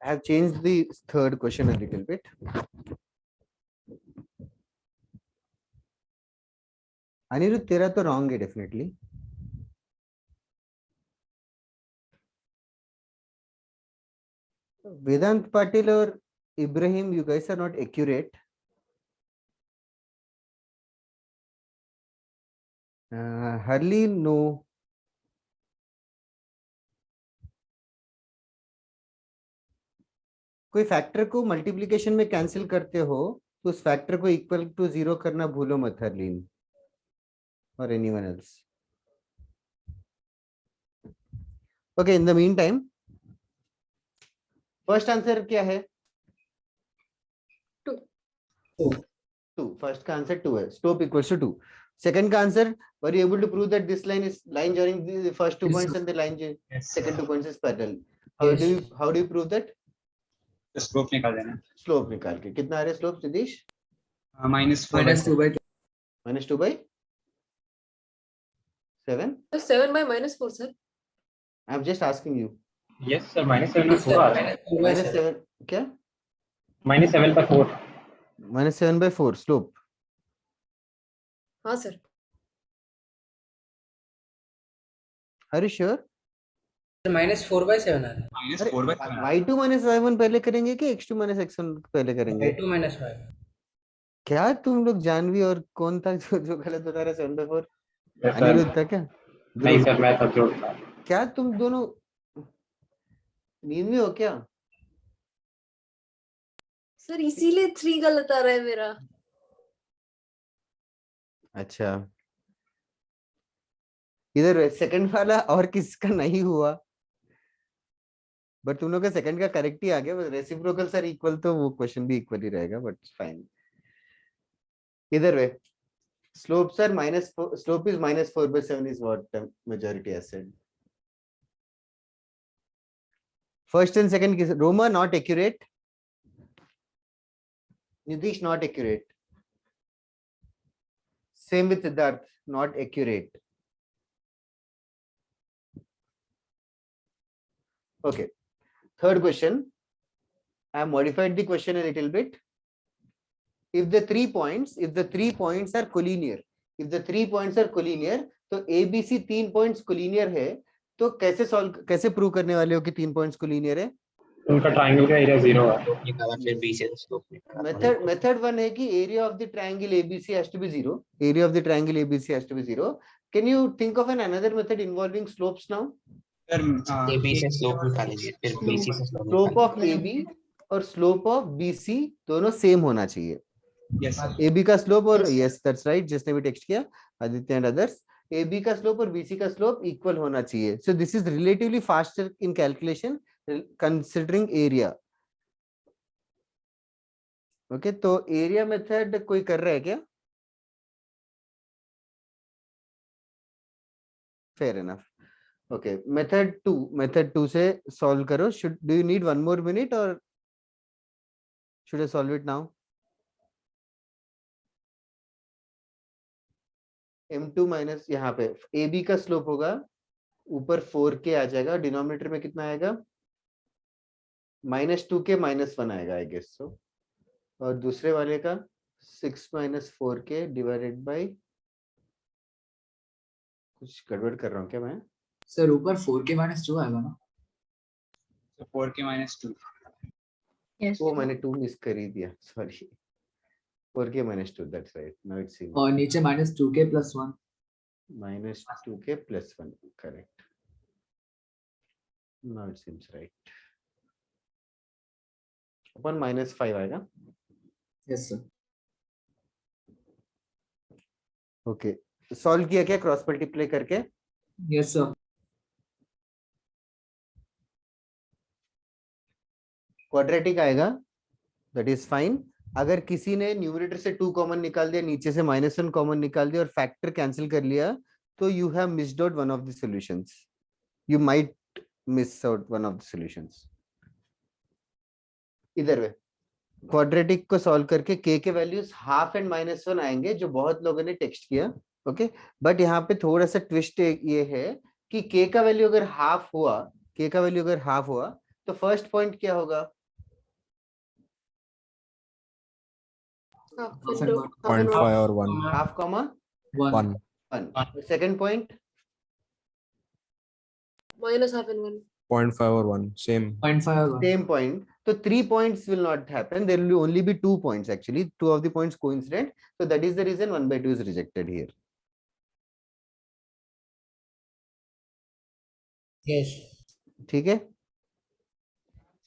I have changed the third question a little bit. Aniruddh तेरा तो wrong है definitely. Vedant Patil or Ibrahim, you guys are not accurate. Harleen, no. कोई फैक्टर को मल्टीप्लिकेशन में कैंसिल करते हो तो उस फैक्टर को इक्वल टू 0 करना भूलो मत हरलीन और anyone else. Okay, in the mean time first answer क्या है? 2. फर्स्ट का आंसर 2 है. Slope equals to 2. सेकंड का answer, were you able to prove that this line is line joining the first 2 points and the line second 2 points is parallel. How do you prove that? Slope निकाल देना. स्लोप निकाल के कितना आ रहा है स्लोप सिद्धेश? -2/7. -2/7. तो 7/-4 सर. I am just asking you. Yes sir, -7/4 आ रहा है. -7 क्या? -7/4. -7/4 स्लोप. हाँ सर. Are you sure? -4/7 आ रहा है. -4/7. y2 -y1 पहले करेंगे कि x2 -x1 पहले करेंगे? y2 -y. क्या तुम लोग जानवी और कौन था जो गलत बता रहा है? 7/4 Yes, sir. अनिरुद्ध था क्या? नहीं सर, मैं सब जोड़ था. क्या तुम दोनों नींद में हो क्या? सर इसीलिए 3 गलत आ रहा है मेरा. अच्छा, इधर सेकंड वाला और किसका नहीं हुआ, बट तुम लोग का सेकंड का करेक्ट ही आ गया. बस रेसिप्रोकल सर इक्वल तो वो क्वेश्चन भी इक्वल ही रहेगा, बट फाइन. इधर वे slopes are slope is -4/7 is what majority has said. First and second is Roma not accurate. Nitish not accurate. Same with Siddharth, not accurate. Okay. Third question. I have modified the question a little bit. If the 3 points are collinear, तो ABC 3 points collinear है, तो कैसे प्रूव करने वाले हो कि 3 points collinear है? उनका ट्रायंगल का एरिया 0 है. फिर B से स्लोप निकाला. Method 1 है कि area of the triangle ABC has to be 0. Area of the triangle ABC has to be 0. Can you think of another method involving slopes now? AB से स्लोप निकालेंगे, फिर BC से स्लोप Slope of AB और slope of BC दोनों सेम होना चाहिए. Yes. AB का स्लोप और yes that's right, जिसने भी टेक्स्ट किया, आदित्य एंड अदर्स, AB का स्लोप और BC का स्लोप इक्वल होना चाहिए. So this is relatively faster in calculation considering area. Okay, तो एरिया मेथड कोई कर रहा है क्या? Fair enough. ओके, मेथड 2 से सॉल्व करो. Should do you need 1 more minute और should I solve it now? m2 minus यहाँ पे ab का स्लोप होगा ऊपर 4k आ जाएगा, डिनोमिनेटर में कितना आएगा? -2k -1 आएगा आई गेस सो. और दूसरे वाले का 6 - 4k डिवाइडेड बाय, कुछ गड़बड़ कर रहा हूँ क्या मैं? सर ऊपर 4k - 2 आएगा ना? So 4k - 2. Yes. वो मैंने 2 मिस कर ही दिया, sorry. 4k - 2, that's right. Now it's seen. और नीचे -2k + 1. -2k + 1, correct. Now it seems right. अपन -5 आएगा. Yes sir. ओके, सॉल्व किया क्या क्रॉस मल्टीप्लाई करके? Yes sir. क्वाड्रेटिक आएगा, दैट इज फाइन. अगर किसी ने न्यूमरेटर से 2 कॉमन निकाल दिया, नीचे से -1 कॉमन निकाल दिया और फैक्टर कैंसिल कर लिया, तो you have missed out one of the solutions. You might miss out one of the solutions. इधर वे क्वाड्रेटिक को सॉल्व करके k के वैल्यूज हाफ एंड -1 आएंगे, जो बहुत लोगों ने टेक्स्ट किया. ओके, बट यहाँ पे थोड़ा सा ट्विस्ट ये है कि k का वैल्यू अगर हाफ हुआ, तो फर्स्ट पॉइंट क्या होगा? Half Half and and one. 0.5 और 1. Half comma 1. 1. Second point -half and 1. 0.5 और 1. Same. 0.5 और 1. same point. So 3 points will not happen. There will only be 2 points actually. 2 of the points coincident. So that is the reason 1/2 is rejected here. Yes. ठीक है.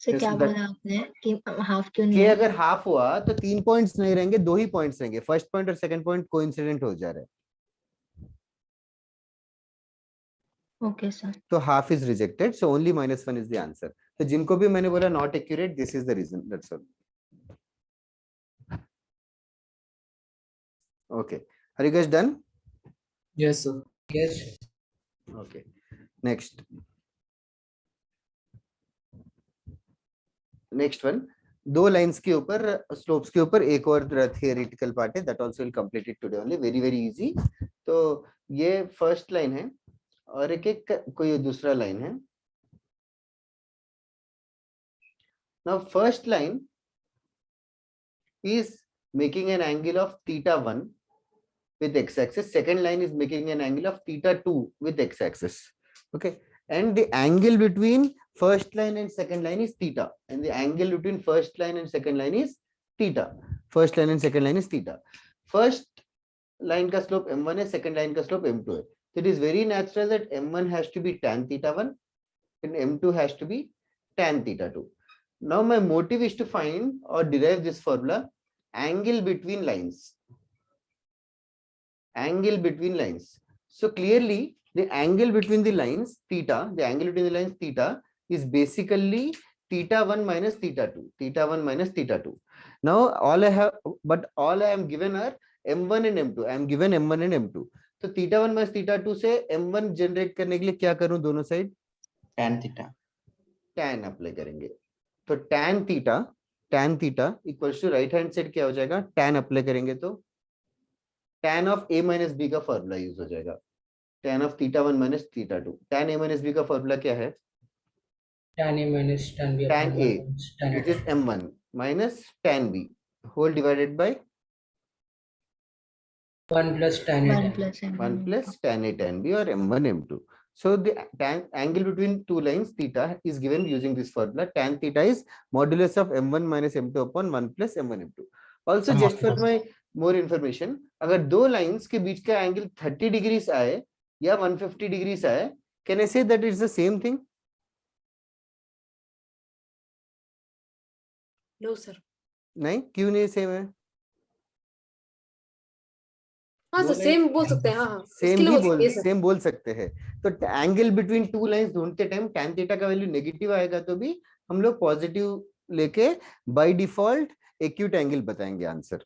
सर Yes, क्या that- बोला आपने कि हाफ क्यों कि नहीं? अगर हाफ हुआ तो 3 पॉइंट्स नहीं रहेंगे, 2 ही पॉइंट्स रहेंगे. फर्स्ट पॉइंट और सेकंड पॉइंट कोइंसिडेंट हो जा रहे हैं. Okay sir. तो half is rejected. So only -1 is the answer. तो जिनको भी मैंने बोला not accurate, this is the reason. That's all. Okay, are you guys done? Yes sir. Yes. Okay, next one. 2 lines के ऊपर, स्लोप्स के ऊपर एक और थियोरेटिकल पार्ट है, that also will complete it today only. Very very easy. तो ये फर्स्ट लाइन है और एक कोई दूसरा लाइन है. Now first line is making an angle of θ1 with x-axis. Second line is making an angle of θ2 with x-axis. Okay, and the angle between first line and second line is theta, and the angle between first line and second line is theta. First line and second line is theta. First line का slope m1 है, second line का slope m2 है. So it is very natural that m1 has to be tan θ1 and m2 has to be tan θ2. Now my motive is to find or derive this formula, angle between lines. Angle between lines. So clearly the angle between the lines theta, the angle between the lines theta is basically θ1 minus θ2, θ1 minus θ2. Now all I have, but all I am given are m1 and m2. I am given m1 and m2. तो θ1 minus θ2 से m1 जनरेट करने के लिए क्या करूं? दोनों side tan theta. tan apply करेंगे. तो tan theta equals to right hand side क्या हो जाएगा? tan अप्लाई करेंगे तो tan of a minus B का फॉर्मूला यूज हो जाएगा. tan of θ1 minus θ2. tan a minus b का फॉर्मूला क्या है? tan a - tan b. tan a, which is m1 minus tan b whole divided by 1 + tan a. 1 plus 1 plus tan a tan b or m1 m2. So the angle between two lines theta is given using this formula. Tan theta is modulus of m1 minus m2 upon 1 plus m1 m2. Also just for my more information, अगर दो लाइंस के बीच का एंगल 30 डिग्रीज आए या 150 डिग्रीज आए, can I say that it's the same thing? No, sir. नहीं, क्यों नहीं सेम है? हाँ सर, सेम बोल सकते हैं. हाँ हाँ, सेम इसके लिए ही बोल सकते हैं सर. सेम बोल सकते हैं. तो एंगल बिटवीन टू लाइंस ढूंढते टाइम tan थीटा का वैल्यू नेगेटिव आएगा तो भी हम लोग पॉजिटिव लेके बाय डिफॉल्ट एक्यूट एंगल बताएंगे आंसर.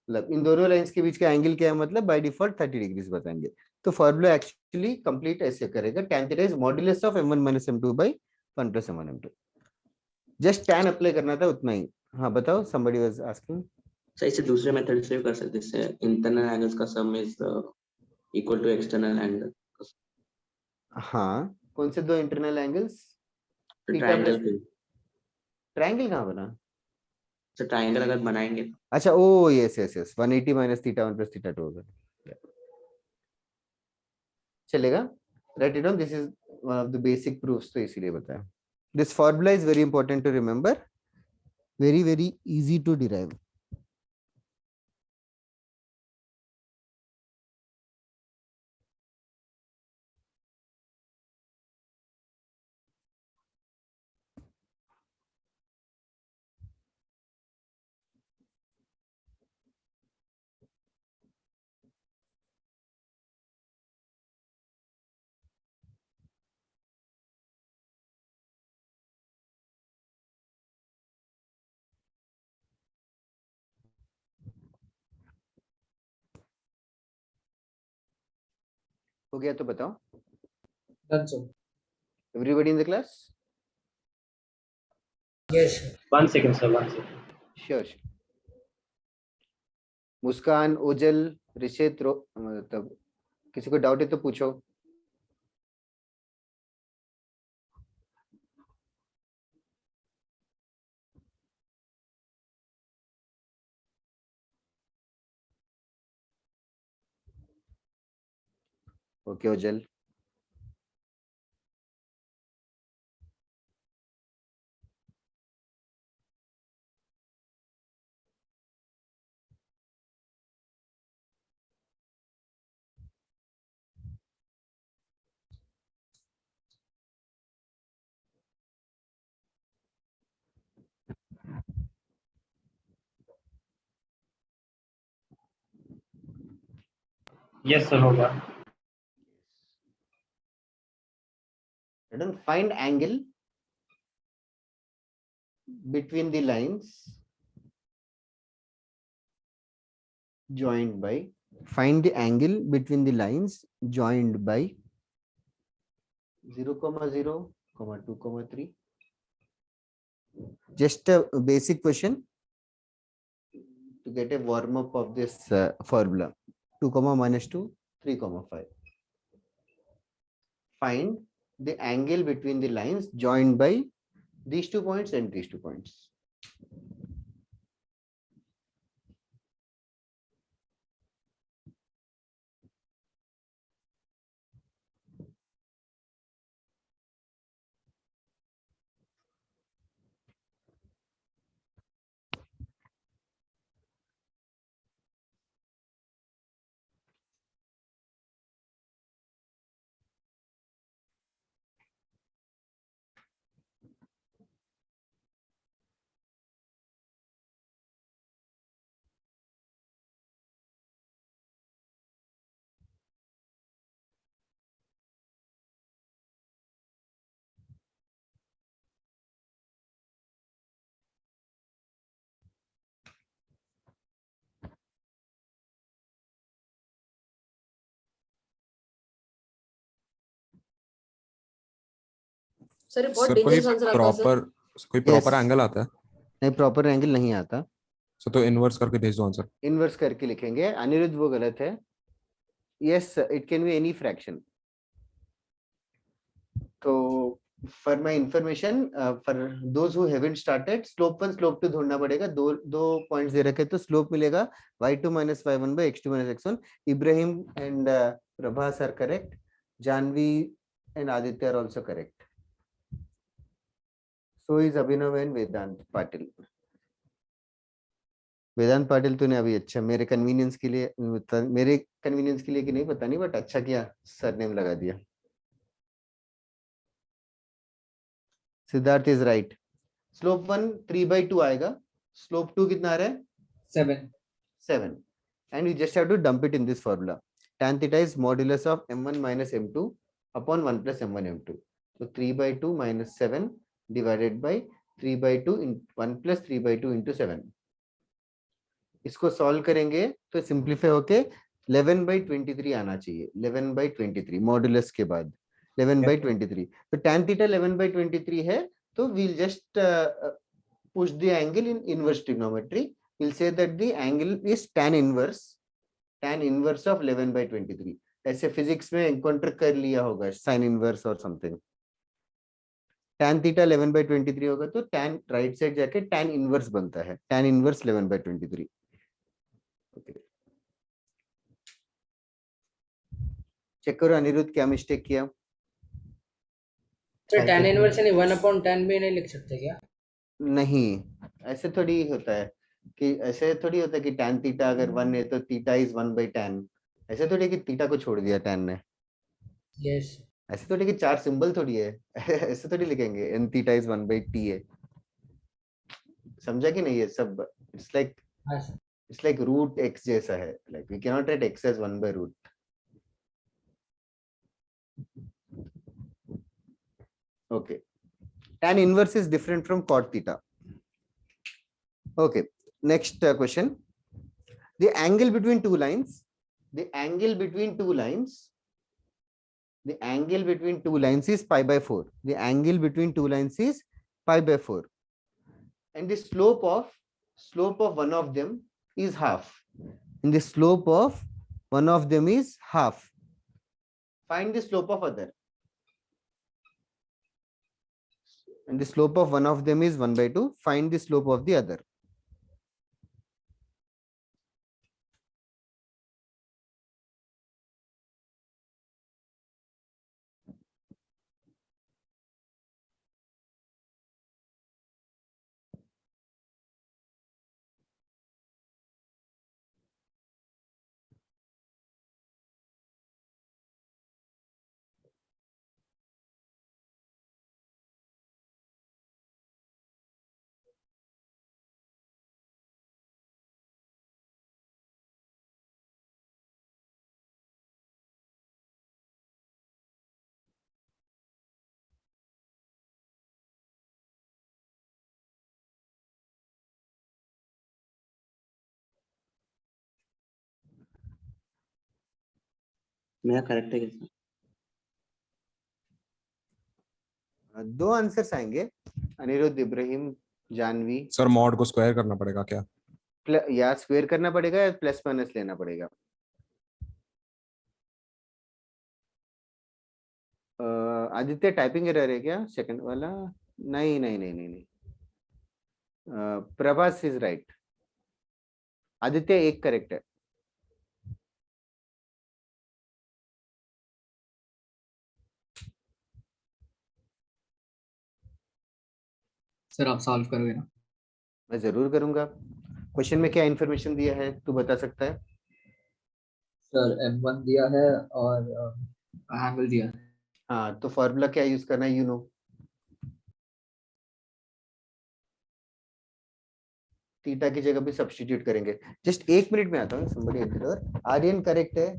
मतलब इन दोनों लाइंस के बीच का एंगल क्या है? मतलब बाय डिफॉल्ट 30 डिग्रीज बताएंगे. तो फॉर्मूला एक्चुअली कंप्लीट ऐसे करेगा, tan theta is modulus of m1 minus m2 by 1 plus m1 m2. Just tan apply करना था उतना ही. हाँ बताओ, somebody was asking. सर इसे दूसरे मेथड से भी कर सकते हैं, इंटरनल एंगल्स का sum is equal to external angle. हाँ, कौन से दो इंटरनल एंगल्स? ट्रायंगल पे. ट्रायंगल कहाँ बना? सर ट्रायंगल अगर बनाएंगे अच्छा, oh yes yes yes, 180 minus theta 1 plus theta 2 होगा. चलेगा. Write it down, this is one of the basic proofs, तो इसीलिए बताया. This formula is very important to remember, very very easy to derive. हो गया तो बताओ. Done, sir. Everybody in the class? Yes, sir. 1 second sir, 1 second. Sure. Muskan, Ojal, Rishit, मतलब किसी को डाउट है तो पूछो. ओके ओजल. Yes sir, हो गया. Find angle between the lines joined by, find the angle between the lines joined by 0, 0, 2, 3. Just a basic question to get a warm up of this formula. 2, minus 2, 3, 5. Find the angle between the lines joined by these 2 points and these 2 points. Sir बहुत सर कोई डेंजरस आंसर आता है सर. Proper Yes. एंगल आता है? नहीं, प्रॉपर एंगल नहीं आता. सर तो इनवर्स करके भेज दो आंसर. इनवर्स करके लिखेंगे. अनिरुद्ध वो गलत है. Yes, it can be any fraction. तो for my information, for those who haven't started, slope 1 slope 2 ढूंढना पड़ेगा. दो पॉइंट्स दे रखे, तो स्लोप मिलेगा y2 minus y1 by x2 minus x1. Ibrahim and Prabhas are correct. Janvi and Aditya are also correct. So is Abhinav and Vedant Patil. Vedant Patil तूने अभी अच्छा मेरे कन्वीनियंस के लिए कि नहीं पता नहीं, बट अच्छा किया सरनेम लगा दिया. Siddharth is right. स्लोप 1 3/2 आएगा. स्लोप 2 कितना आ रहा है? 7. And you just have to dump it in this formula. Tan theta is modulus of m1 minus m2 upon 1 plus m1 m2. So 3/2 minus 7 divided by 3/2 in 1 plus 3/2 into 7. इसको सॉल्व करेंगे तो सिंप्लीफाई होके 11/23 आना चाहिए, 11/23 मॉडुलस के बाद 11/23। तो tan theta 11/23 है, तो we'll just push the angle in inverse trigonometry. We'll say that the angle is tan inverse of 11/23. ऐसे फिजिक्स में एनकाउंटर कर लिया होगा साइन इनवर्स और समथिंग। tan theta 11/23 होगा तो tan राइट साइड जाके tan इनवर्स बनता है, tan इनवर्स 11/23। चेक करो अनिरुद्ध क्या मिस्टेक किया। सर tan इनवर्स यानी 1/10 भी नहीं लिख सकते क्या? नहीं, ऐसे थोड़ी होता है कि ऐसे थोड़ी होता है कि tan थीटा अगर 1 है तो थीटा इज 1/tan। ऐसे थोड़ी कि थीटा को छोड़ दिया tan ने। यस ऐसे थोड़ी कि 4 सिंबल थोड़ी है ऐसे थोड़ी लिखेंगे n थीटा इज 1/t है। समझा कि नहीं? ये सब इट्स लाइक रूट x जैसा है। Like we can not write x as 1/√। Okay, tan inverse is different from cot theta. Okay, next question. The angle between two lines, the angle between two lines is pi/4. The angle between two lines is pi/4, and the slope of one of them is half. And the slope of one of them is half. Find the slope of other. And the slope of one of them is 1/2. Find the slope of the other. मेरा करेक्ट है क्या? दो आंसर्स आएंगे, अनिरुद्ध, इब्राहिम, जानवी। सर मॉड को स्क्वायर करना पड़ेगा क्या? या स्क्वायर करना पड़ेगा या प्लस माइनस लेना पड़ेगा। आदित्य टाइपिंग एरर है क्या सेकंड वाला? नहीं नहीं नहीं नहीं नहीं, प्रभास इज राइट। आदित्य एक करेक्ट है। सर आप सॉल्व करोगे ना? मैं जरूर करूंगा। क्वेश्चन में क्या इन्फॉर्मेशन दिया है तू बता सकता है? सर m1 दिया है और एंगल दिया है। हाँ, तो फॉर्मूला क्या यूज करना है? यू नो, थीटा की जगह भी सब्स्टिट्यूट करेंगे। जस्ट 1 मिनट में आता हूँ। somebody at the door। Aryan correct है।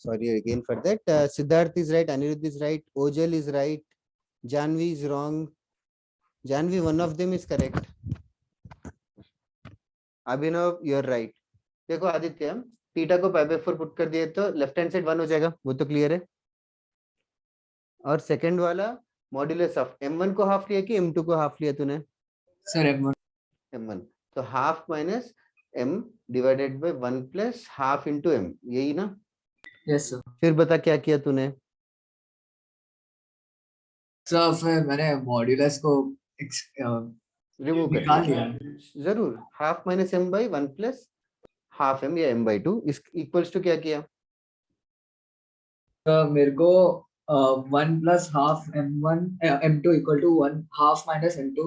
Sorry again for that. Siddharth is right, Anirudh is right, Ojal is right, Janvi is wrong. Janvi, one of them is correct. Abhinav you are right. देखो आदित्य, थीटा को pi/4 पुट कर दिए तो लेफ्ट हैंड साइड 1 हो जाएगा, वो तो क्लियर है। और सेकंड वाला मॉड्यूलस ऑफ m1 को हाफ लिया कि m2 को हाफ लिया तूने? सर m1 तो half minus m divided by 1 plus half into m, यही ना? Yes sir. फिर बता क्या किया तूने? सर फिर मैंने मॉड्यूलस को रिमूव कर निकाल दिया। दिया। जरूर, half minus m by 1 plus half m या m by two, is equals to क्या किया? मेरे को 1 plus half m1 m2 equal to 1 half minus m2,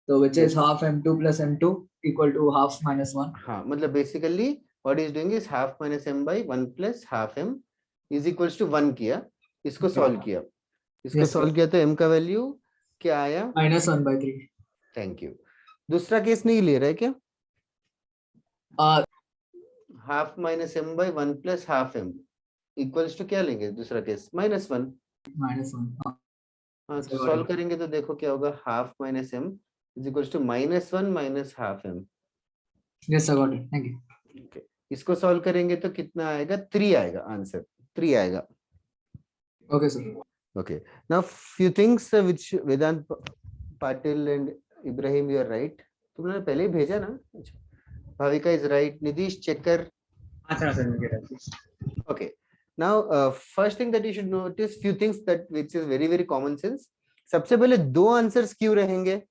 so which is Yes. half m2 plus m2 equal to half minus 1. हाँ, मतलब basically what is doing is half minus m by 1 plus half m is equals to 1 किया, इसको सॉल्व किया, इसको Yes, सॉल्व sir. किया तो m का वैल्यू क्या आया? Minus 1 by 3. Thank you. दूसरा केस नहीं ले रहा है क्या? uh half minus m by 1 plus half m equals to क्या लेंगे दूसरा केस? -1। minus 1. हाँ, तो Sorry. सॉल्व करेंगे तो देखो क्या होगा, half minus m is equals to -1 minus half m. Yes, I got it. Thank you. Okay. इसको सॉल्व करेंगे तो कितना आएगा? 3 आएगा, आंसर 3 आएगा। Okay, sir. Okay, now few things which Vedant Patil and Ibrahim, you are right. तुमने पहले ही भेजा ना? अच्छा, Bhavika is right, Nitish check कर। अच्छा सर मुझे right. Okay, now first thing that you should notice few things that which is very very common sense. सबसे पहले दो आंसर्स क्यों रहेंगे?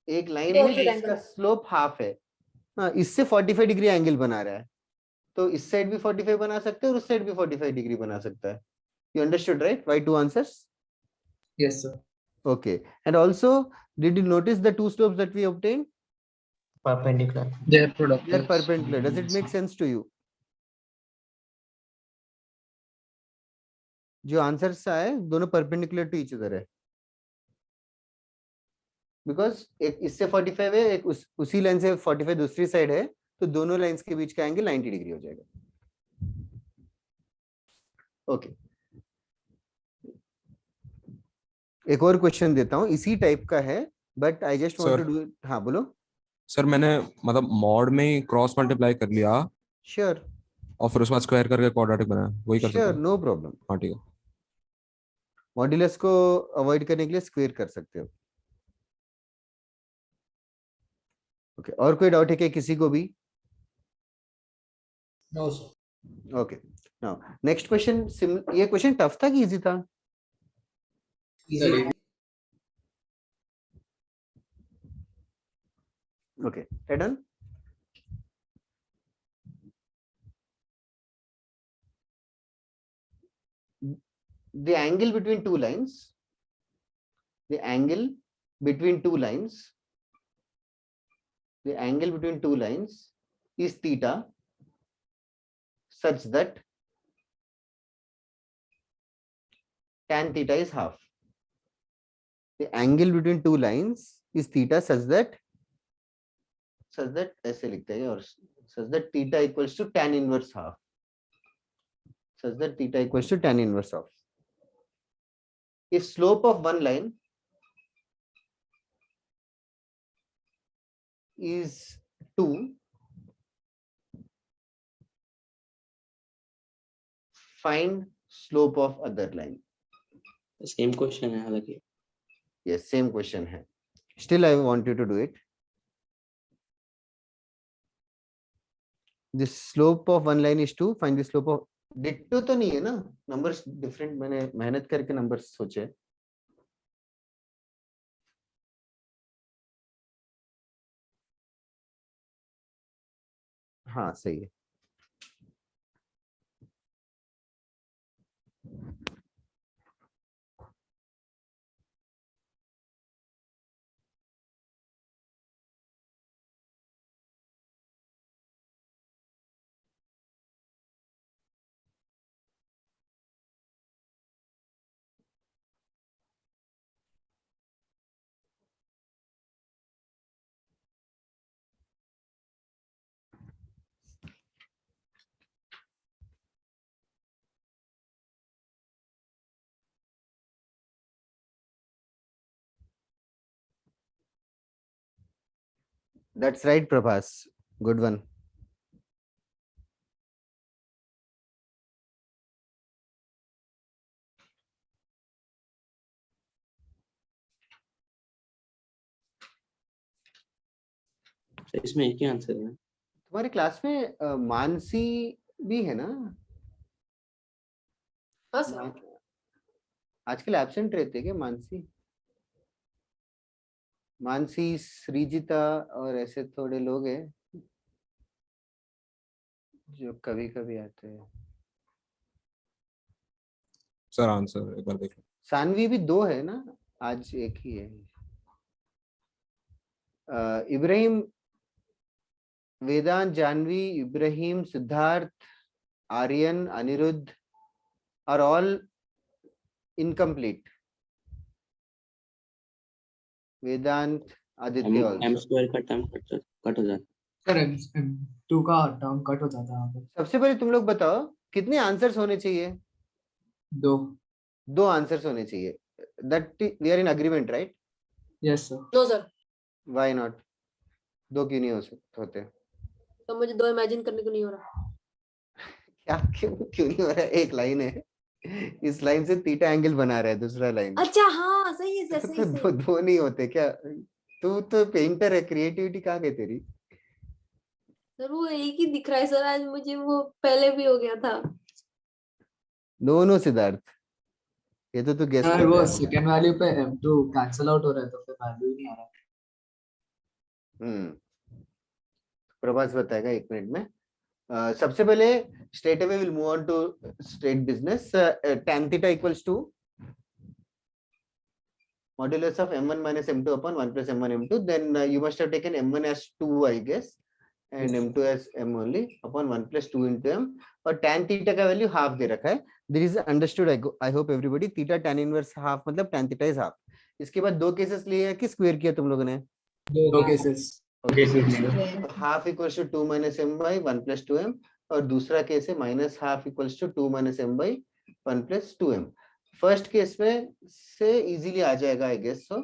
एक लाइन है जिसका स्लोप हाफ है, हाँ, इससे 45 डिग्री एंगल बना रहा है, तो इस साइड भी 45 बना सकते हैं और उस साइड भी 45 डिग्री बना सकता है। You understood, right? Why two answers? Yes, sir. Okay, and also did you notice the two slopes that we obtained? Perpendicular. Their product. They are perpendicular. Does it make sense to you? जो आंसर्स आए दोनों परपेंडिकुलर टू ईच अदर है, बिकॉज एक इससे 45 है, एक उसी लाइन से 45 दूसरी साइड है, तो दोनों लाइंस के बीच का एंगल 90 डिग्री हो जाएगा। ओके, एक और क्वेश्चन देता हूं, इसी टाइप का है, but I just want to do it. हाँ बोलो सर। मैंने मतलब मॉड में ही क्रॉस मल्टीप्लाई कर लिया श्योर और फिर उसके बाद स्क्वायर करके क्वाड्रेटिक बनाया, वही कर सकते श्योर हैं? नो प्रॉब्लम, हाँ ठीक है। मॉड्यूलस को अवॉइड करने के लिए स्क्वायर कर सकते हो। ओके, और कोई डाउट है क्या किसी को भी? No sir. Okay, now next question. ये क्वेश्चन टफ था कि इजी था? Easy. Okay, done. The angle between two lines, the angle between two lines, the angle between two lines is theta such that tan theta is half. The angle between two lines is theta such that ऐसे लिखते हैं, और such that theta equals to tan inverse half, such that theta equals to tan inverse half. If slope of one line is 2, find slope of other line. Same question है हालांकि। Yes, same question है, still I want you to do it. The slope of one line is 2, find the slope of ditto तो नहीं है ना, numbers different, मैंने मेहनत करके numbers सोचे। हाँ सही है। That's right, Prabhas. Good one. इसमें एक ही आंसर है। तुम्हारी क्लास में मानसी भी है ना? हाँ सर। आजकल एब्सेंट रहते क्या मानसी? मानसी, श्रीजिता और ऐसे थोड़े लोग हैं। जो कभी कभी आते हैं। सर आंसर एक बार देख लो। सानवी भी 2 है ना, आज एक ही है। Ibrahim, Vedant, Janvi, Ibrahim, Siddharth, Aryan, Aniruddh are all incomplete. Vedant, Aditya M also. Square का टर्म कट हो जाता सर M2 का टर्म कट हो जाता है यहाँ पे। सबसे पहले तुम लोग बताओ कितने आंसर्स होने चाहिए? 2। 2 आंसर्स होने चाहिए। That we are in agreement, right? Yes sir. No sir, Why not? 2 क्यों नहीं हो सकते होते? तो मुझे 2 इमेजिन करने को नहीं हो रहा। क्या क्यों नहीं हो रहा है? एक लाइन है, इस लाइन से थीटा एंगल बना रहा है, दूसरा लाइन अच्छा हाँ, सही है सर, तो सही सही। 2 नहीं होते क्या? तू तो पेंटर है, क्रिएटिविटी कहाँ गई तेरी? सर वो एक ही दिख रहा है सर, आज मुझे वो पहले भी हो गया था। नो सिद्धार्थ, ये तो तू गेस सर कर वो रहा है। सेकंड वैल्यू पे M2 कैंसिल आउट हो रहा है तो फिर वैल्यू ही नहीं आ रहा। प्रभास बताएगा 1 मिनट में। सबसे पहले straight away we'll move on to straight business. Tan theta equals to modulus of m1 minus m2 upon 1 plus m1 m2. Then you must have taken m1 as 2, I guess, and Yes. m2 as m only upon 1 plus 2 into m. और tan theta का वैल्यू हाफ दे रखा है. This is understood. I hope everybody. Theta tan inverse half मतलब tan theta is half. इसके बाद 2 केसेस लिए कि स्क्वायर किया तुम लोगों ने? 2 cases. Square. Half equals to 2 minus m by 1 plus 2m, और दूसरा केस है minus half equals to 2 minus m by 1 plus 2m. First case में से इजीली आ जाएगा, I guess so.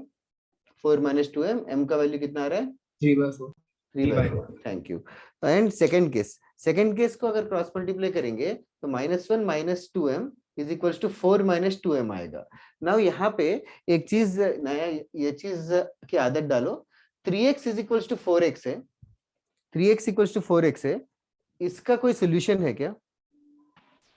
4 minus 2m, m का वैल्यू कितना आ रहा है? 3/4। 3/4. Thank you. And second case को अगर क्रॉस मल्टीप्लाई करेंगे तो -1 minus 2m is equals to 4 minus 2m आएगा. नाउ यहाँ पे एक चीज नया, ये चीज की आदत डालो. 3x is equals to 4x है. 3x इक्वल्स टू 4x है. इसका कोई सोल्यूशन है क्या?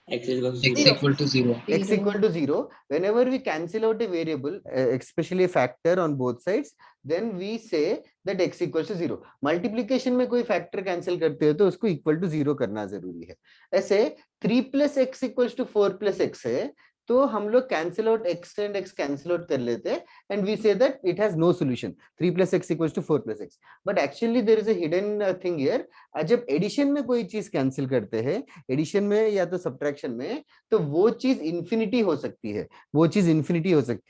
x is equal to X 0. equal to 0। X equal to 0. Whenever we cancel out a variable, especially a factor on both sides, then we say that x equals to 0. Multiplication में कोई फैक्टर कैंसिल करते हो तो उसको इक्वल टू 0 करना जरूरी है. ऐसे 3 plus x equals to 4 plus x है, तो हम लोग cancel out x and x cancel out कर लेते हैं, and we say that it has no solution. 3 plus x equals to 4 plus x. But actually there is a hidden thing here. जब एडिशन में कोई चीज कैंसिल करते हैं, एडिशन में या तो सब्ट्रैक्शन में, तो वो चीज इंफिनिटी हो सकती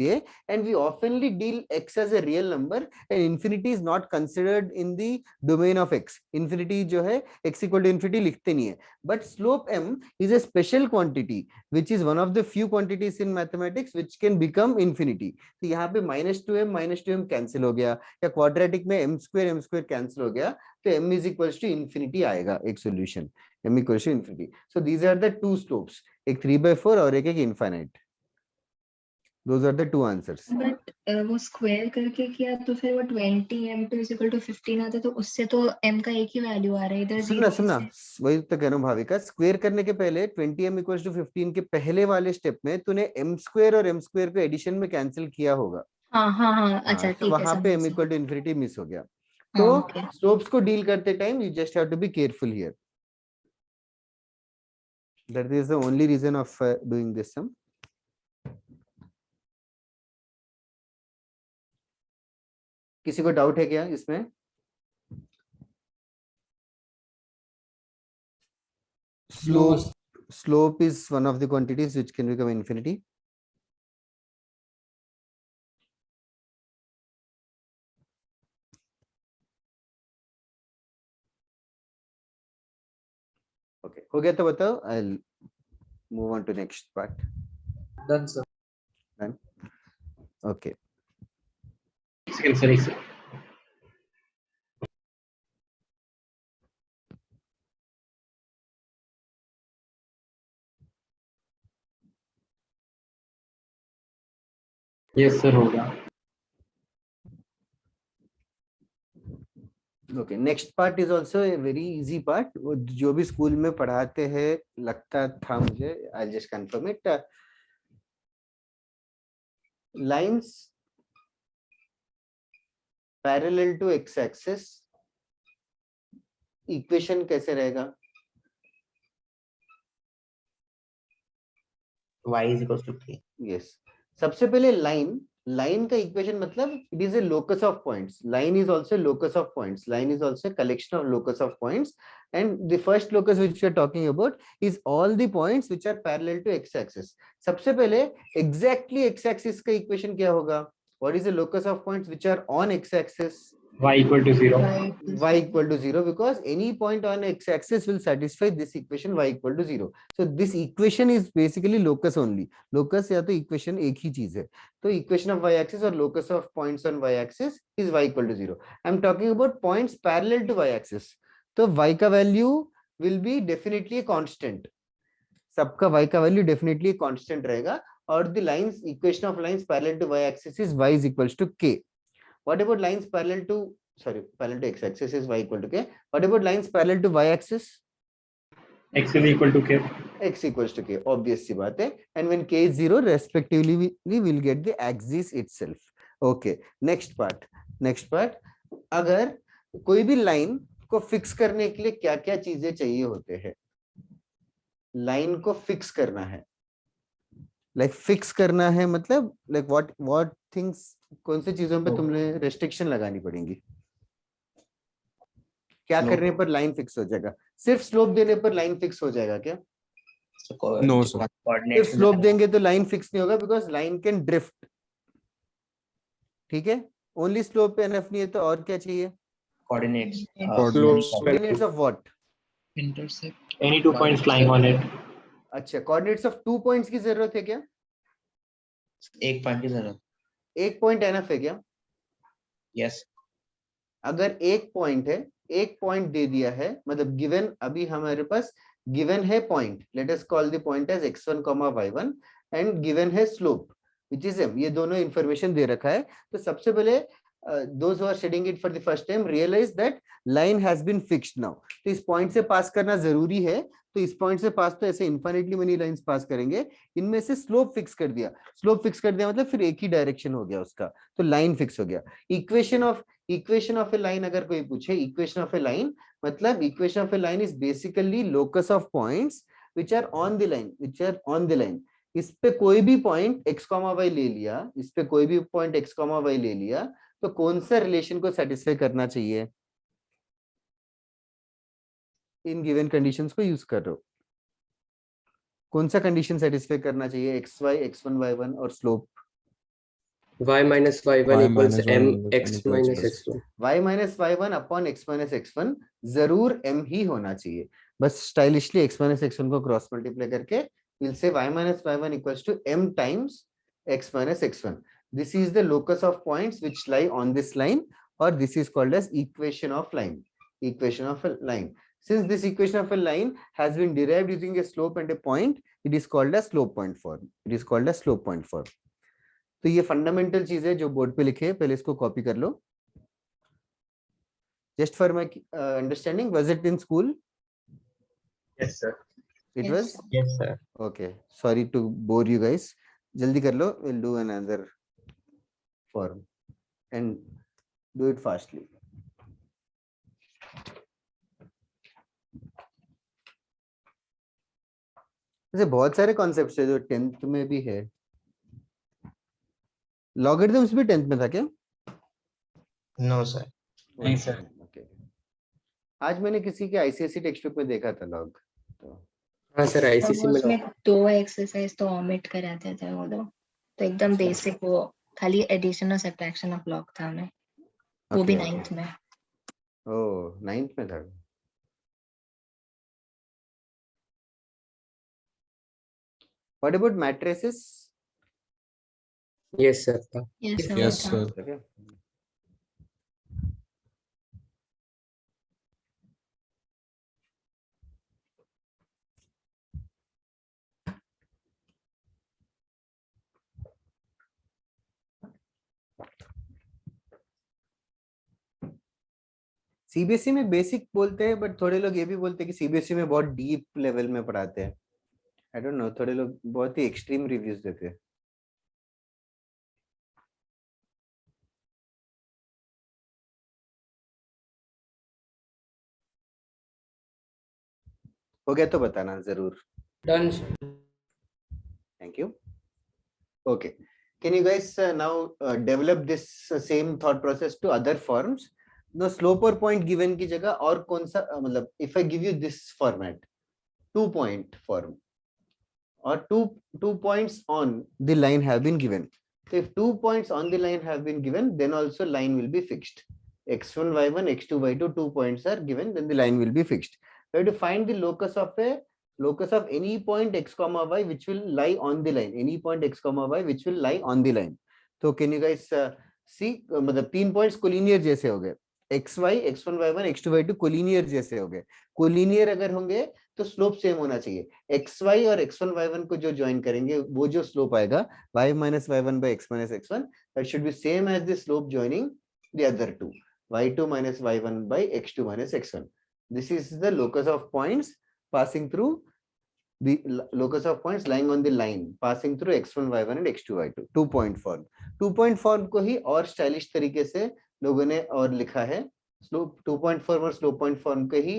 है. And we only deal x as a real number, and infinity is not considered in the domain of x. Infinity जो है x इक्वल टू इंफिनिटी लिखते नहीं है. But slope m is a special quantity which is one of the few quantities in mathematics which can become infinity. तो यहाँ पे -2m कैंसिल हो गया, या क्वाड्रेटिक में m स्क्वायर कैंसिल हो गया, तो m is equals to infinity आएगा एक solution. m equals to infinity. So these are the two slopes, एक 3/4 और एक infinite. Those are the two answers. But वो स्क्वायर करके किया तो फिर वो 20 m2 is equal to 15 आता, तो उससे तो m का एक ही वैल्यू आ रहा है इधर. सुनना, वही तो कह रहा हूँ भाविका. स्क्वायर करने के पहले 20m equals to 15 के पहले वाले स्टेप में तूने m स्क्वायर और m स्क्वायर को एडिशन में कैंसिल किया होगा. हाँ अच्छा तो ठीक है, वहां पे m समझ इक्वल टू इन्फिनिटी मिस हो गया. हाँ, तो okay. स्लोप्स को डील करते time you just have to be careful here. That is the only reason of doing this sum. किसी को डाउट है क्या इसमें? Slope is one of the quantities which can become infinity. Okay, हो गया तो बताओ. I'll move on to next part. Done sir। Done. Okay. Sorry. Yes sir, होगा. Okay, next part is also a very easy part. वो जो भी स्कूल में पढ़ाते हैं लगता था मुझे. I'll just confirm it. Lines parallel to x-axis. Equation कैसे रहेगा? y is equals to k. Yes, सबसे पहले लाइन का इक्वेशन मतलब it is a locus of points. Line is also locus of points. Line is also collection of locus of points, and the first locus which we are talking about is all the points which are parallel to x axis. सबसे पहले एग्जैक्टली एक्स एक्सिस का इक्वेशन क्या होगा? What is the locus of points which are on x axis? y equal to 0. Y equal to 0, because any point on x axis will satisfy this equation y equal to 0. So this equation is basically locus only. Locus या तो equation एक ही चीज है. तो equation of y axis और locus of points on y axis is y equal to 0. I'm talking about points parallel to y axis. तो y का value will be definitely a constant. सबका y का value definitely constant रहेगा. और the lines, equation of lines parallel to y axis is y is equals to k. What about lines parallel to x axis is y equal to k. What about lines parallel to y axis? X is equal to k. X equals to k, obvious सी बात है. And when k is 0, respectively we will get the axis itself. Okay, next part. अगर कोई भी लाइन को फिक्स करने के लिए क्या क्या चीजें चाहिए होते हैं? लाइन को फिक्स करना है, लाइक फिक्स करना है मतलब लाइक व्हाट थिंग्स, कौन से चीजों पे तुमने रेस्ट्रिक्शन लगानी पड़ेंगी? क्या No. करने पर लाइन फिक्स हो जाएगा? सिर्फ स्लोप देने पर लाइन फिक्स हो जाएगा क्या? No, sir. सिर्फ Coordinates स्लोप देंगे तो लाइन फिक्स नहीं होगा, बिकॉज लाइन कैन ड्रिफ्ट. ठीक है, ओनली स्लोप पे एनफ नहीं है तो और क्या चाहिए? coordinates. Coordinates. Coordinates of what? Intersect. Any 2 points lying on it. अच्छा, कोऑर्डिनेट्स ऑफ 2 पॉइंट्स की जरूरत है क्या? एक पॉइंट की जरूरत. एक पॉइंट एनफ है क्या? Yes. अगर एक पॉइंट है, एक पॉइंट दे दिया है, मतलब गिवन, अभी हमारे पास गिवन है point, let us call the point as x1, y1, and given है स्लोप व्हिच इज m. ये दोनों इंफॉर्मेशन दे रखा है. तो सबसे पहले those who are studying it for the first time realize that line has been fixed now. तो इस पॉइंट से पास करना जरूरी है. तो इस पॉइंट से पास तो ऐसे इनफाइनाइटली मेनी लाइंस पास करेंगे. इनमें से स्लोप फिक्स कर दिया. स्लोप फिक्स कर दिया मतलब फिर एक ही डायरेक्शन हो गया उसका, तो लाइन फिक्स हो गया. इक्वेशन ऑफ ए लाइन अगर कोई पूछे, इक्वेशन ऑफ ए लाइन मतलब equation of a line is basically locus of points which are on the line. इस पे कोई भी पॉइंट x, y ले लिया, इस पे कोई भी पॉइंट x, y ले लिया, तो कौन सा रिलेशन को सेटिस्फाई करना चाहिए? इन गिवन कंडीशंस को यूज कर रहे हो, कौन सा कंडीशन सेटिस्फाई करना चाहिए? xy, x1, y1 और slope. y minus y1 Y equals minus m y1 x equals minus plus. x1. y minus y1 upon x minus x1 जरूर m ही होना चाहिए. बस स्टाइलिशली x minus x1 को क्रॉस मल्टीप्लाई करके we'll say y minus y1 equals to m times x minus x1. This is the locus of points which lie on this line, or this is called as equation of line. Equation of a line. Since this equation of a line has been derived using a slope and a point, it is called as slope point form. It is called as slope point form. तो ये फंडामेंटल चीज है जो बोर्ड पे लिखे है, पहले इसको कॉपी कर लो. Just for my understanding, was it in school? Yes, sir. It Yes, was? sir. Yes, sir. Okay. Sorry to bore you guys. जल्दी कर लो. We'll do another form and do it fastly. ऐसे बहुत सारे कॉन्सेप्ट्स है जो 10th में भी है. लॉगरिथम्स भी 10th में था क्या? No, sir. नहीं, sir. Okay. आज मैंने किसी के आईसीएसई टेक्स्ट बुक में देखा था लॉग. तो हाँ सर आईसीसी में उसमें 2 एक्सरसाइज तो ओमिट कराते थे वो तो एकदम बेसिक, वो खाली एडिशन और सब्ट्रैक्शन ऑफ लॉग था हमें, वो भी 9th में. ओह 9th में था. What about matrices? Yes sir था. Yes, sir, Yes, वो sir. था. Okay. सीबीएसई में बेसिक बोलते हैं, बट थोड़े लोग ये भी बोलते हैं कि सीबीएसई में बहुत डीप लेवल में पढ़ाते हैं. आई डोंट नो, थोड़े लोग बहुत ही एक्सट्रीम रिव्यूज देते हैं. हो गया तो बताना जरूर. Done. Thank Thank you. Okay. Can you guys now develop this same thought process to other forms? The slope or point given की जगह और कौन सा मतलब if I give you this format, 2-point form or two points on the line have been given. So if 2 points on the line have been given, then also line will be fixed. X1, Y1, X2, Y2, 2 points are given, then the line will be fixed. We have to find the locus of any point x comma y which will lie on the line. Any point x comma y which will lie on the line. So can you guys see? मतलब 3 points कोलिनियर जैसे हो गए. xy, x1, y1, x2, y2 collinear जैसे हो गए. कोलिनियर अगर होंगे तो स्लोप सेम होना चाहिए. xy और x1, y1 को जो ज्वाइन करेंगे वो जो स्लोप आएगा y minus y1 by x minus x1, that should be same as the slope joining the other two, y2 minus y1 by x2 minus x1. This is the locus of points passing through the locus of points lying on the line passing through x1, y1 and x2, y2. 2-point form. 2-point form को ही और स्टाइलिश तरीके से लोगों ने और लिखा है. स्लोप 2-point form और slope point form के ही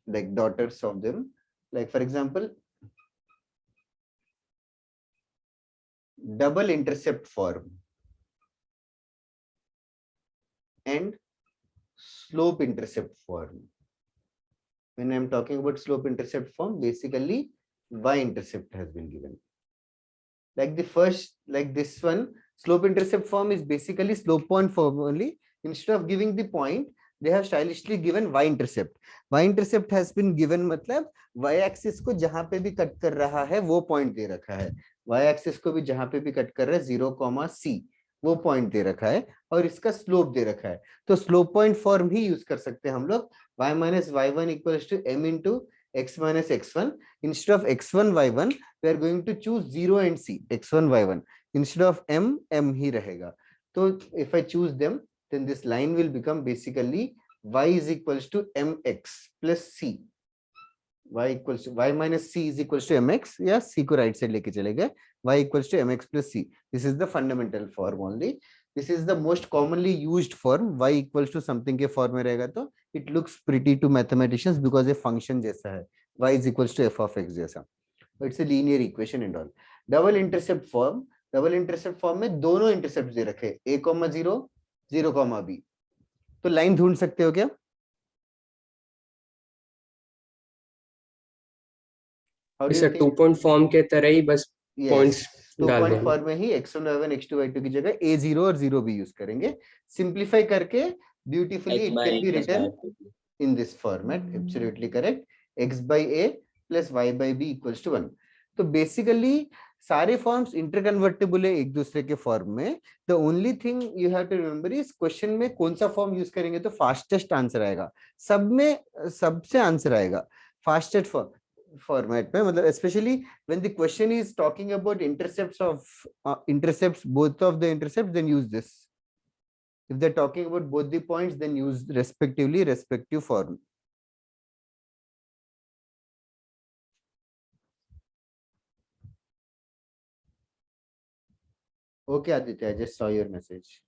like daughters of them. Like for example, double intercept form and slope intercept form. When I'm talking about slope intercept form, basically y intercept has been given. Like the first, like this one, slope intercept form is basically slope point form only. Instead of giving the point, they have stylishly given y intercept. Y intercept has been given मतलब y axis को जहां पे भी कट कर रहा है वो पॉइंट दे रखा है. Y axis को भी जहां पे भी कट कर रहा है 0, c वो पॉइंट दे रखा है और इसका स्लोप दे रखा है. तो स्लोप पॉइंट फॉर्म ही यूज कर सकते हैं हम लोग. y minus y1 equals to m into x minus x1. Instead of x1 y1 we are going to choose 0 and c. x1 y1 instead of m ही रहेगा. तो if I choose them, then this line will become basically y is equals to mx plus c. Y minus c is equals to mx. या c को right side लेके चले गए. Y equals to mx plus c. This is the fundamental form only. This is the most commonly used form. Y equals to something के form में रहेगा तो it looks pretty to mathematicians because a function जैसा है. Y is equals to f of x जैसा. It's a linear equation and all. Double intercept form. Double intercept form में दोनों intercepts दे रखे. a, 0, 0, b. तो लाइन ढूंढ सकते हो क्या? सर 2-point form के तरह ही बस points डाल 2-point देंगे. form में ही x1, y1, x2, y2 की जगह a0 और 0b यूज करेंगे. सिंप्लीफाई करके beautifully X it by can A b plus written Y by B. in this format. Absolutely correct. x by a plus y by b equals to 1. तो बेसिकली सारे फॉर्म्स इंटरकन्वर्टेबल है एक दूसरे के फॉर्म में. The only thing you have to remember is question में कौन सा फॉर्म यूज करेंगे तो फास्टेस्ट आंसर आएगा. सब में सबसे आंसर आएगा फास्टेस्ट फॉर्मेट में. मतलब specially when the question is talking about intercepts both of the intercepts, then use this. If they're talking about both the points, then use respective form. Okay, Aditya, I just saw your message.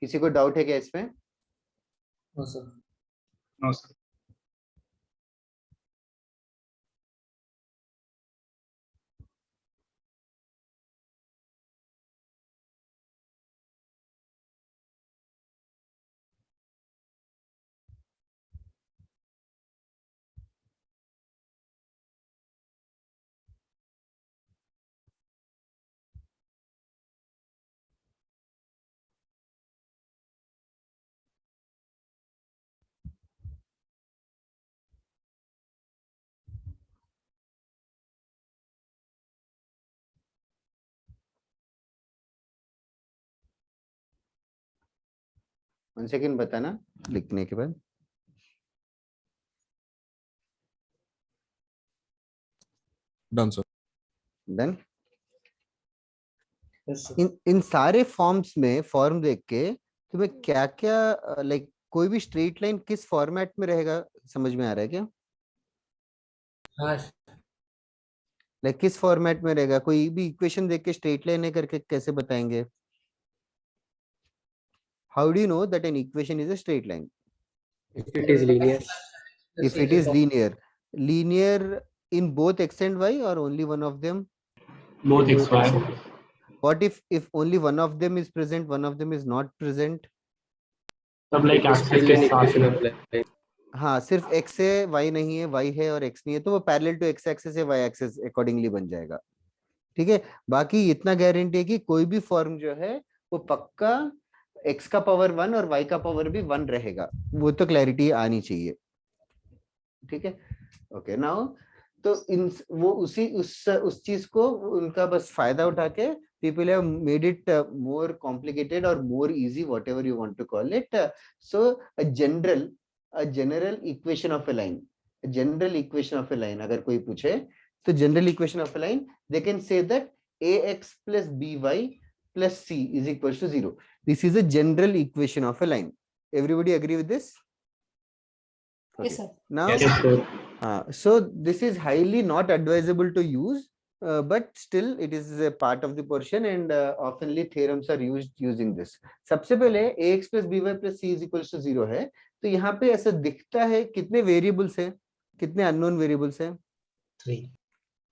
किसी को डाउट है क्या इसमें? No, sir. No, sir. One second बताना लिखने के बाद. Done, sir. Then Yes, sir. इन सारे फॉर्म्स में फॉर्म देख के तुम्हें क्या क्या लाइक कोई भी स्ट्रेट लाइन किस फॉर्मेट में रहेगा समझ में आ रहा है क्या? हाँ लाइक किस फॉर्मेट में रहेगा? कोई भी इक्वेशन देख के स्ट्रेट लाइन है करके कैसे बताएंगे? How do you know that an equation is a straight line? If it is linear, If it is linear in both x and y or only one of them? both In x both y. What if only one of them is present, one of them is not present? तब like it is axis still के an साथ equation में of line. हाँ, सिर्फ x है, y नहीं है, y है और x नहीं है, तो वो पैरेलल टू x एक्सिस है, y एक्सिस अकॉर्डिंगली बन जाएगा। ठीक है, बाकी इतना गारंटी है कि कोई भी फॉर्म जो है वो पक्का x का पावर 1 और y का पावर भी 1 रहेगा, वो तो क्लैरिटी आनी चाहिए। ठीक है, ओके नाउ तो इन वो उस चीज को उनका बस फायदा उठा के people have made it more complicated or more easy, whatever you want to call it. So a general equation of a line, अगर कोई पूछे तो general equation of a line, they can say that ax plus by plus c is equals to 0. This is a general equation of a line. Everybody agree with this? Okay. Yes, sir. Now, yes sir. so this is highly not advisable to use, but still it is a part of the portion and oftenly theorems are used using this. सबसे पहले ax plus by plus c is equals to 0 है, तो यहाँ पे ऐसा दिखता है कितने वेरिएबल्स हैं, कितने अननोन वेरिएबल्स हैं? 3.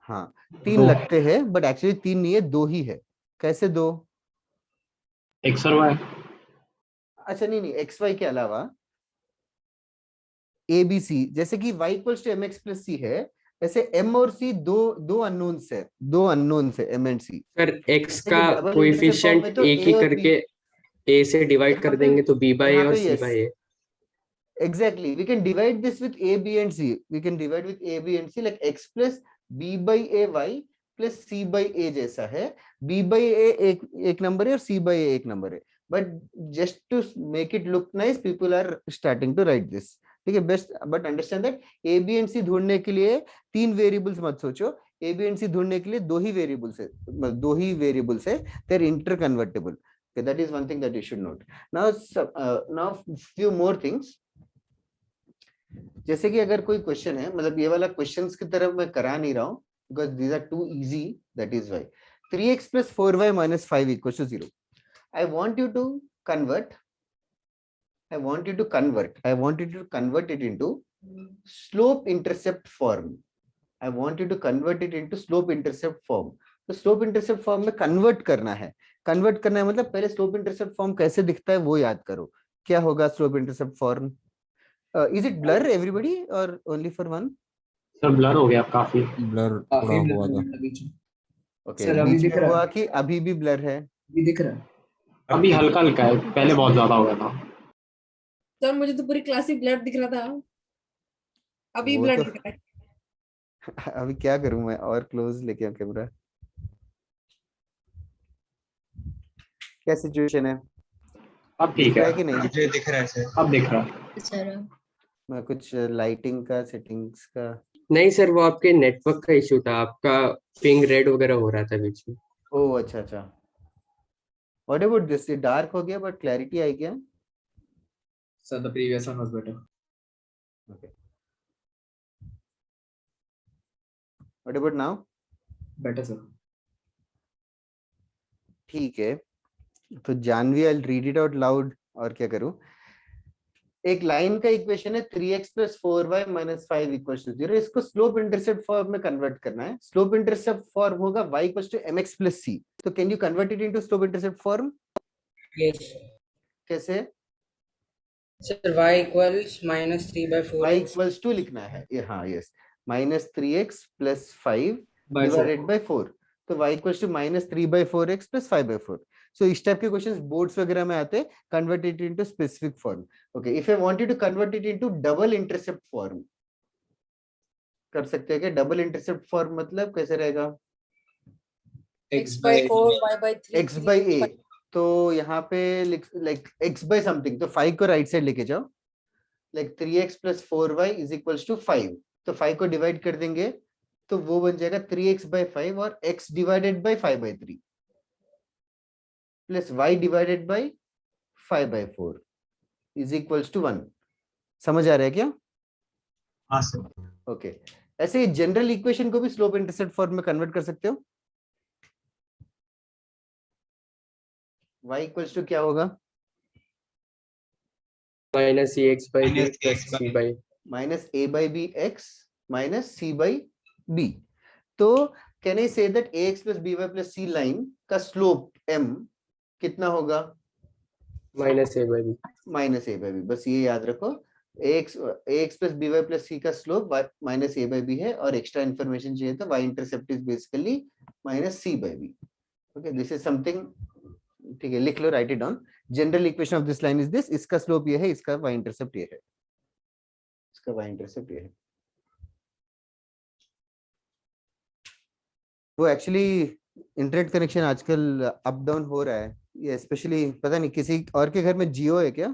हाँ, 3 लगते हैं, बट एक्चुअली 3 नहीं है, 2 ही है। कैसे 2? x और y. अच्छा नहीं एक्स वाई के अलावा ए बी सी, जैसे कि y इक्वल्स टू mx प्लस c है, ऐसे m और c दो अननोन्स है, m and c। Sir x जैसे का कि डबल इंटरसेप्ट फॉर्म कोएफिशिएंट में तो एक a ही और करके a से डिवाइड कर देंगे तो b by a यहाँ और पे c yes, by a. exactly, we can divide this with a b and c, we can divide with a b and c like x plus b by a y plus c by a जैसा है, b by a एक नंबर है और c by a एक नंबर है, but just to make it look nice people are starting to write this. ठीक है, best, but understand that A B and C ढूंढने के लिए 3 वेरिएबल्स मत सोचो, ए बी एंड सी ढूंढने के लिए 2 ही वेरिएबल्स है, 2 ही वेरिएबल्स है, they are interconvertible. Okay, that is one thing that you should note. Now few more things. जैसे कि अगर कोई क्वेश्चन है, मतलब ये वाला क्वेश्चंस की तरफ मैं करा नहीं रहा हूं because these are too easy, that is why 3x plus 4y minus 5 equals to 0. I want you to convert it into slope intercept form. I want you to convert it into slope intercept form. तो slope intercept form में convert करना है मतलब पहले slope intercept form कैसे दिखता है वो याद करो. क्या होगा slope intercept form? Is it blur everybody or only for one? Sir blur हो गया काफी. ब्लर थोड़ा हुआ था। Okay, सर, अभी बीच दिख में रहा हुआ है? कि अभी भी blur है? ये दिख रहा है? अभी हल्का हल्का है, पहले बहुत ज्यादा हो गया था. सर मुझे तो पूरी क्लास ही ब्लड दिख रहा था, अभी वो ब्लड तो- दिख रहा है। अभी क्या करूं मैं, और क्लोज लेके आऊं कैमरा? क्या सिचुएशन है? अब ठीक दिख रहा है, है कि नहीं? मुझे दिख रहा है सर. अब दिख रहा है. सर मैं कुछ लाइटिंग का सेटिंग्स का नहीं सर, वो आपके नेटवर्क का इशू था, आपका पिंग रेड वगैरह हो रहा था बीच में. ओह अच्छा. What about this? ये डार्क हो गया बट क्लैरिटी आई क्या? Sir, the previous one was better. Okay, what about now? Better, sir. ठीक है, तो Janvi I read it out loud. और क्या करूं? एक लाइन का इक्वेशन है 3x plus 4y minus 5 equals to 0. इसको स्लोप इंटरसेप्ट फॉर्म में कन्वर्ट करना है. स्लोप इंटरसेप्ट फॉर्म होगा y equals to mx plus c. तो can you convert it into slope intercept form? Yes. कैसे? Sir, y equals minus 3 by 4. y equals to लिखना है ये, हाँ yes, minus 3x plus 5 By 4. divided by 4. तो y equals to minus 3 by 4x plus 5 by 4. So इस टाइप के क्वेश्चंस बोर्ड्स वगैरह में आते हैं. Convert it into specific form. Okay, if I want you to convert it into double intercept form, कर सकते हैं क्या? डबल इंटरसेप्ट फॉर्म मतलब कैसे रहेगा? x by 4, y by 3. x by a, तो यहाँ पे लाइक x by समथिंग, तो 5 को राइट साइड लेके जाओ, like 3x plus 4y is equals to 5. तो 5 को डिवाइड कर देंगे तो वो बन जाएगा 3x by 5 और x divided by 5 by 3 plus y divided by 5 by 4 is equals to 1. समझ आ रहा है क्या? हाँ सर. ओके, ऐसे जनरल इक्वेशन को भी स्लोप इंटरसेप्ट फॉर्म में कन्वर्ट कर सकते हो. y equals to क्या होगा? minus ax by b plus c by minus a by b x minus c by b. तो can I say that ax plus by plus c line का स्लोप m कितना होगा? minus a by b. Minus A by b, बस ये याद रखो। ax plus by plus c का slope minus A by B है, और एक्स्ट्रा इन्फॉर्मेशन चाहिए तो y intercept is basically minus C by B. Okay, this is something, ठीक है, लिख लो, write it down. General equation of this line is this, इसका स्लोप ये है, इसका y इंटरसेप्ट ये है, इसका y इंटरसेप्ट ये है। वो एक्चुअली इंटरनेट कनेक्शन आजकल अप डाउन हो रहा है, ये स्पेशली पता नहीं किसी और के घर में जियो है क्या?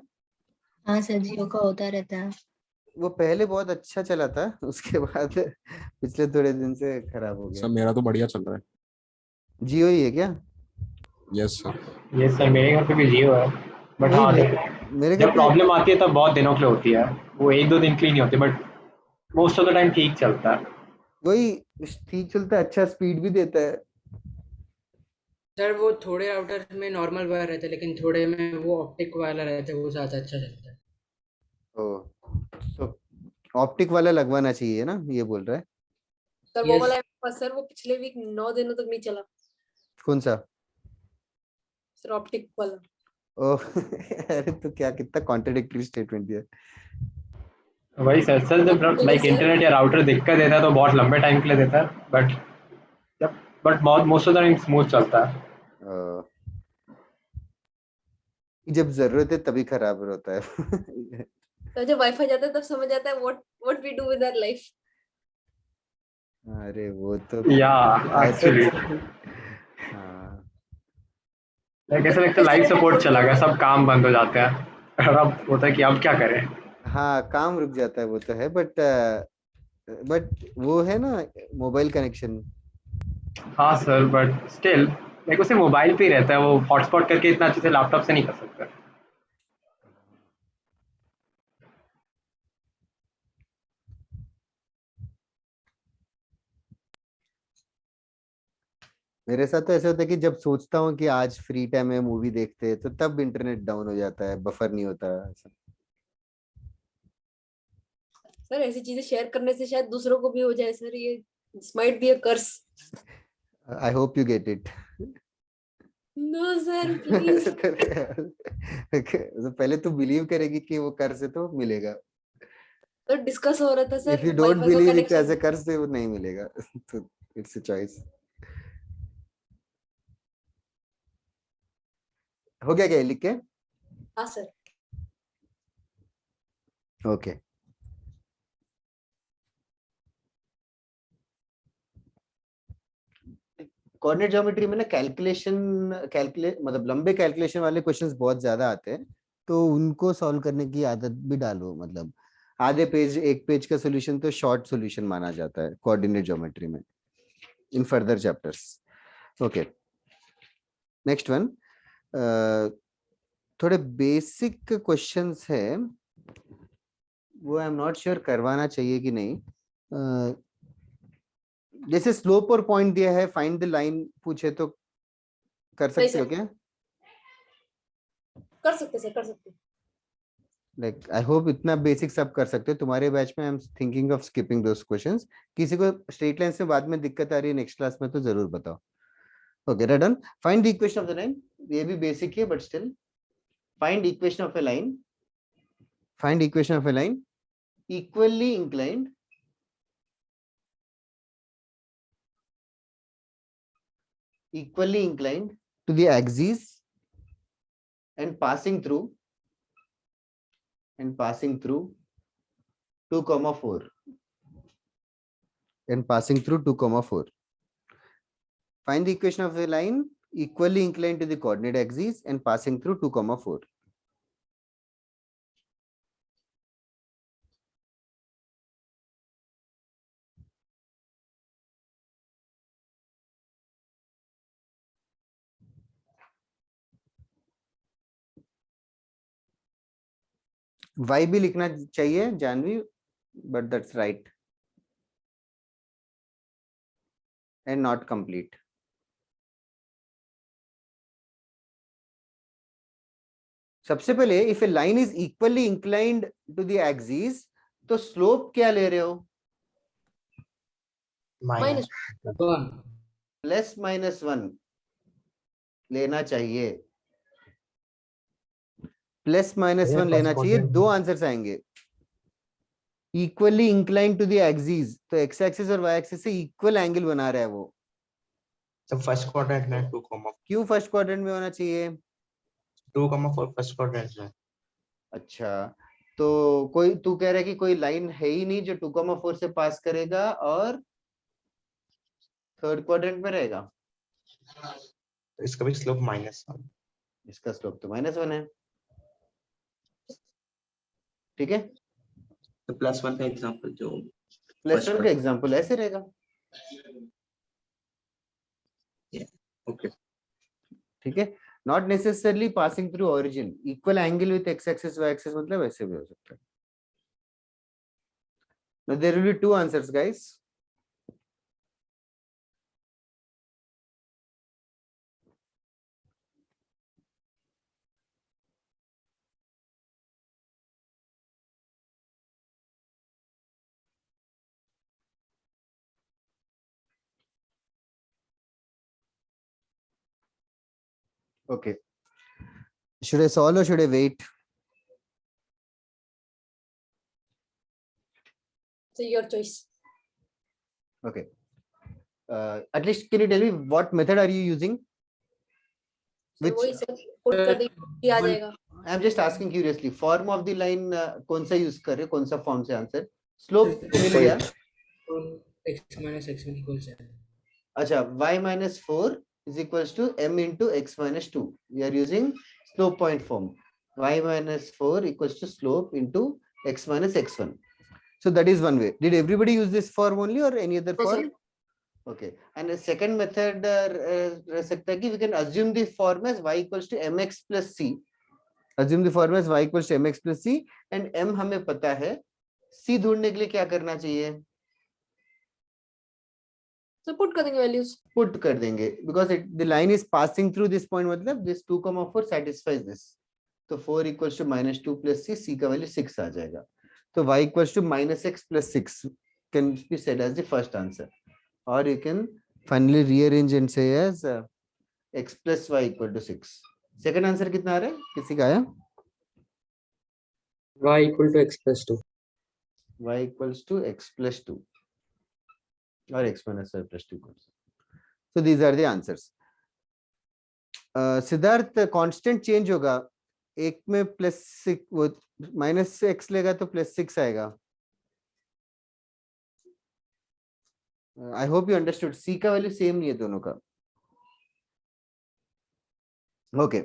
हाँ सर, जियो का होता रहता है। वो पहले बहुत अच्छा चला था, उसके बाद पिछले थोड़े दिन से खराब हो सर गया। मेरा तो बढ़िया चल रहा है। जियो ही है क्या? Yes sir. ये सर मेरे घर पे भी जियो है, बट वही हाँ मेरे घर जब पे प्रॉब्लम आती है तब बहुत दिनों के लिए होती है, वो 1-2 दिन के लिए नहीं होती, but most of the time ठीक चलता है। वही ठीक चलता है, अच्छा स्पीड भी देता है। सर वो थोड़े राउटर में नॉर्मल वायर रहता है, लेकिन थोड़े में वो ऑप्टिक वाला रहता है, वो ज़्यादा अच्छा चलता है। ओ, तो ऑप्टिक वाला लगवाना चाहिए ना, ये बोल रहा है? सर वो Yes. वाला सर वो पिछले वीक 9 दिनों तक नहीं चला कौन सा? सर, ऑप्टिक वाला। ओह अरे तो क्या, कितना कॉन्ट्रडिक्टरी स्टेटमेंट दिया। वही सर जब लाइक इंटरनेट या राउटर दिक्कत देता है तो बहुत लंबे टाइम के लिए देता है, बट बहुत most of the time smooth चलता है। जब जरूरत है तभी खराब होता है। तो जब वाईफाई जाता है तब समझ आता है what we do with our life. अरे वो तो या ऐसा एक्चुअली हाँ, लाइक ऐसा लगता है लाइफ सपोर्ट चला गया, सब काम बंद हो जाते हैं और अब होता है कि अब क्या करें। हाँ काम रुक जाता है, वो तो है, बट वो है ना मोबाइल कनेक्शन। हाँ सर, बट स्टिल लाइक उसे मोबाइल पे ही रहता है, वो हॉटस्पॉट करके इतना अच्छे से लैपटॉप से नहीं कर सकता। मेरे साथ तो ऐसा होता है कि जब सोचता हूँ कि आज फ्री टाइम में मूवी देखते हैं, तो तब इंटरनेट डाउन हो जाता है, बफर नहीं होता ऐसा। सर ऐसी चीजें शेयर करने से शायद दूसरों को भी हो जाए सर, ये this might be a curse. I hope you get it. No sir please. तो पहले तू बिलीव करेगी कि वो कर से तो मिलेगा। तो डिस्कस हो रहा था if sir you don't wifi का बिलीव इट एज कनेक्शन। ए कर से, वो नहीं मिलेगा। तो इट्स अ चॉइस। हो गया क्या लिख के? हाँ सर। ओके, कोऑर्डिनेट ज्योमेट्री में ना कैलकुलेट मतलब लंबे कैलकुलेशन वाले क्वेश्चंस बहुत ज्यादा आते हैं, तो उनको सॉल्व करने की आदत भी डालो। मतलब आधे पेज, एक पेज का सॉल्यूशन तो शॉर्ट सॉल्यूशन माना जाता है कोऑर्डिनेट ज्योमेट्री में in further chapters. Okay, next one, थोड़े बेसिक क्वेश्चंस है, वो आई एम नॉट श्योर करवाना चाहिए कि नहीं। जैसे स्लोप और पॉइंट दिया है, फाइंड द लाइन पूछे तो कर सकते हो क्या? कर सकते सर, कर सकते। लाइक आई होप इतना बेसिक सब कर सकते हो। तुम्हारे बैच में I am thinking of skipping those questions. किसी को स्ट्रेट लाइन से बाद में दिक्कत आ रही है नेक्स्ट क्लास में तो जरूर बताओ। Okay, done. Find the equation of the line, ये भी बेसिक है but still. Find equation of a line, find equation of a line equally inclined to the axis and passing through 2, 4 and passing through 2, 4. Find the equation of a line equally inclined to the coordinate axis and passing through 2, 4. Y भी लिखना चाहिए Janvi, but that's right and not complete. सबसे पहले if a line is equally inclined to the axis, तो स्लोप क्या ले रहे हो? माइनस वन प्लस माइनस 1 लेना चाहिए, प्लस माइनस 1 लेना चाहिए। दो आंसर्स आएंगे। Equally inclined to the axis, तो एक्स एक्सिस और वाई एक्सिस से इक्वल एंगल बना रहा है वो। तो फर्स्ट क्वाड्रेंट में 2, क्यों फर्स्ट क्वाड्रेंट में होना चाहिए? 2,4 फर्स्ट क्वाड्रेंट में। अच्छा, तो कोई तू कह रहा है कि कोई लाइन है ही नहीं जो 2,4 से पास करेगा और थर्ड क्वाड्रेंट में रहेगा। तो इसका भी स्लोप -1। इसका स्लोप तो -1 है, ठीक है। तो +1 का एग्जांपल जो +1 का एग्जांपल ऐसे रहेगा। ओके, ठीक है, not necessarily passing through origin. Equal angle with x axis y axis मतलब ऐसे भी हो सकता है। Now there will be two answers, guys. Okay. Should I solve or should I wait? So your choice. Okay. At least can you tell me what method are you using? So Which वही सर पुट कर देंगे आ जाएगा। I am just asking curiously. Form of the line कौन सा यूज कर रहे हो? कौन सा फॉर्म से आंसर? स्लोप मिल गया। x minus x1 equals 7. अच्छा, y minus 4 is equals to m into x minus 2. We are using slope point form. Y minus 4 equals to slope into x minus x1. So that is one way. Did everybody use this form only or any other Yes, form? sir. Okay. And the second method रह सकता है कि we can assume the form as y equals to mx plus c. Assume the form as y equals to mx plus c and m हमें पता है। c ढूंढने के लिए क्या करना चाहिए? So put कर देंगे values. Put कर देंगे because the line is passing through this point, मतलब this 2,4 satisfies this. तो 4 equals to -2 plus c का वैल्यू 6 आ जाएगा। तो y equals to -x plus 6 can be said as the first answer, or you can finally rearrange and say as x plus y equal to 6. Second answer कितना आ रहा है? किसी का आया? y equal to x plus 2. y equals to x plus 2 or x minus y plus 2. So these are the answers. Siddharth constant change होगा, एक में +6 वो -x लेगा तो +6 आएगा। आई होप यू अंडरस्टूड। c का वैल्यू सेम नहीं है दोनों का। Okay,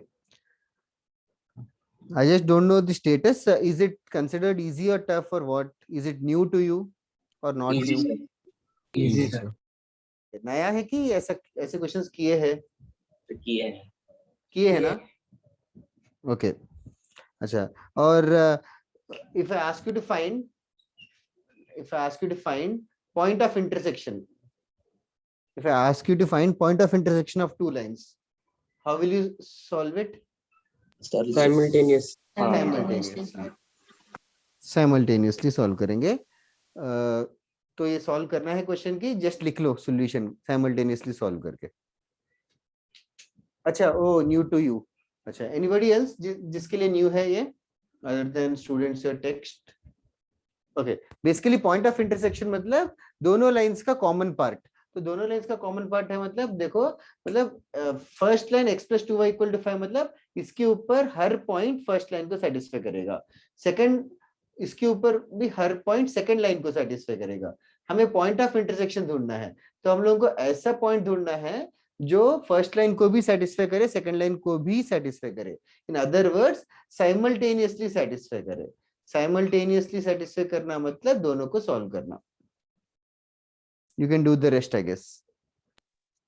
I just don't know the status. Is it considered easy or tough or what? Is it new to you or not easy new? sir, Easy, easy sir. नया है कि ऐसा ऐसे क्वेश्चंस किए हैं? तो किया है। किए हैं ना? ओके, अच्छा। और if I ask you to find point of intersection, if I ask you to find point of intersection of two lines, how will you solve it? Simultaneous. Simultaneously solve करेंगे। तो ये सॉल्व करना है क्वेश्चन की, जस्ट लिख लो सॉल्यूशन साइमल्टेनियसली सॉल्व करके। अच्छा, ओ न्यू टू यू। अच्छा, एनीबॉडी एल्स जिसके लिए न्यू है ये, other than students your text? Okay, basically point of intersection मतलब दोनों लाइंस का कॉमन पार्ट। तो दोनों लाइंस का कॉमन पार्ट है मतलब देखो, मतलब first line x plus 2y equal to 5 मतलब इसके ऊपर हर पॉइंट फर्स्ट लाइन को सेटिस्फाई करेगा, सेकंड इसके ऊपर भी हर पॉइंट सेकंड लाइन को सेटिस्फाई करेगा। हमें पॉइंट ऑफ इंटरसेक्शन ढूंढना है, तो हम लोगों को ऐसा पॉइंट ढूंढना है जो फर्स्ट लाइन को भी सेटिस्फाई करे, सेकंड लाइन को भी सेटिस्फाई करे। In other words simultaneously satisfy करे। साइमल्टेनियसली सेटिस्फाई करना मतलब दोनों को सॉल्व करना। You can do the rest, I guess.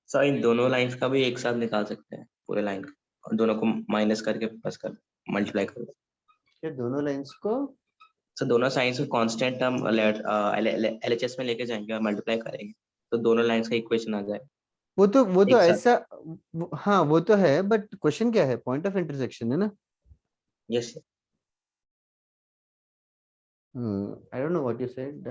Sir इन दोनों लाइंस का भी एक साथ निकाल सकते हैं पूरे लाइन का, और दोनों को माइनस करके प्लस कर मल्टीप्लाई कर दो। ये दोनों लाइंस को सर दोनों साइंस को कांस्टेंट हम एलएचएस में लेके जाएंगे और मल्टीप्लाई करेंगे तो दोनों लाइंस का इक्वेशन आ जाए। वो तो एक साथ। ऐसा हाँ वो तो है, बट क्वेश्चन क्या है? पॉइंट ऑफ इंटरसेक्शन है ना। Yes I don't know what you said.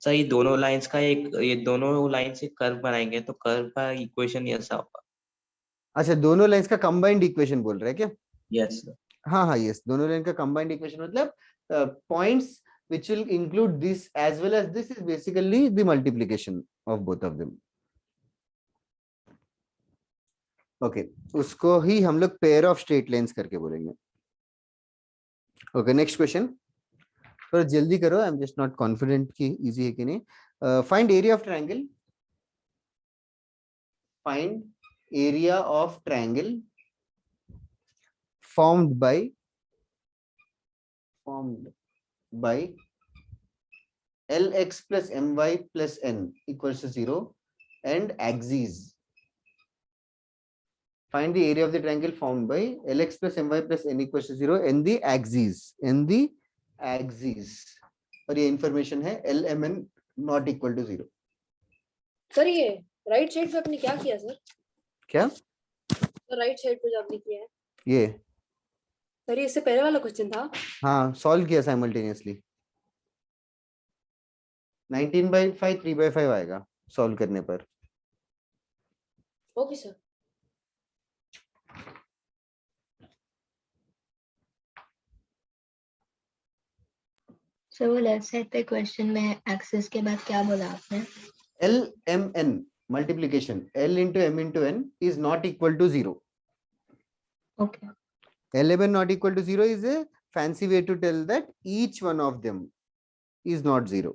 Sir, ये दोनों लाइंस का ये दोनों लाइन से कर्व बनाएंगे तो कर्व का इक्वेशन ऐसा होगा। अच्छा, दोनों लाइंस का कंबाइंड इक्वेशन बोल रहे हैं क्या? यस हाँ हाँ, यस, दोनों लाइन का कंबाइंड इक्वेशन मतलब points which will include this as well as this is basically the multiplication of both of them. Okay, उसको ही हम लोग पेयर ऑफ स्ट्रेट लाइंस करके बोलेंगे। ओके, नेक्स्ट क्वेश्चन, थोड़ा जल्दी करो, आई एम जस्ट नॉट कॉन्फिडेंट कि इजी है कि नहीं। Find area of triangle, find area of triangle formed by lx plus my plus n equals to 0 and axes. Find the area of the triangle formed by lx plus my plus n equals to 0 and the axes. और ये इंफॉर्मेशन है lmn not equal to 0. Sir ये राइट साइड पे आपने क्या किया सर? क्या? राइट साइड पे जो आपने किया है ये सर, ये इससे पहले वाला क्वेश्चन था। हाँ, सॉल्व किया साइमल्टेनियसली। 19/5 3/5 आएगा सॉल्व करने पर। Okay sir. सर वो लेफ्ट साइड पे क्वेश्चन में एक्सेस के बाद क्या बोला आपने? LMN multiplication L into M into N is not equal to 0. Okay, LMN not equal to 0 is a fancy way to tell that each one of them is not 0.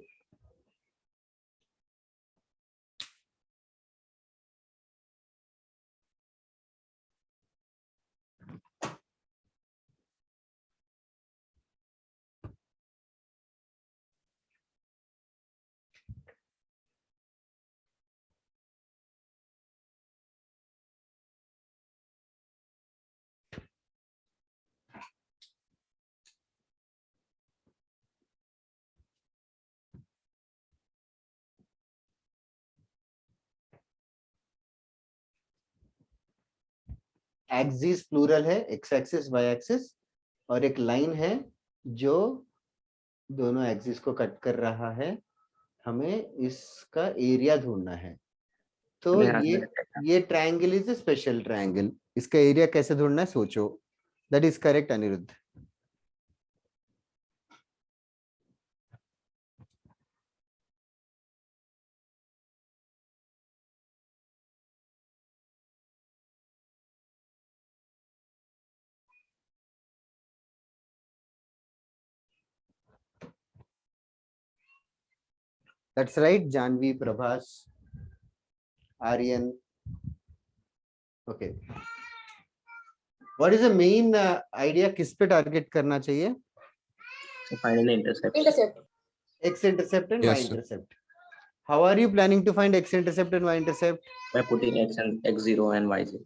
Axis plural है, एक्स एक्सिस वाई एक्सिस, और एक लाइन है जो दोनों एक्सिस को कट कर रहा है। हमें इसका एरिया ढूंढना है। तो ये triangle is a special triangle. इसका एरिया कैसे ढूंढना है सोचो। That is correct Anirudh. That's right, Janvi, Prabhas, Aryan. Okay. What is the main idea? किस पे टारगेट करना चाहिए? Find intercept. X intercept and Yes, Y sir. intercept. How are you planning to find X intercept and Y intercept? by putting x0 and y0.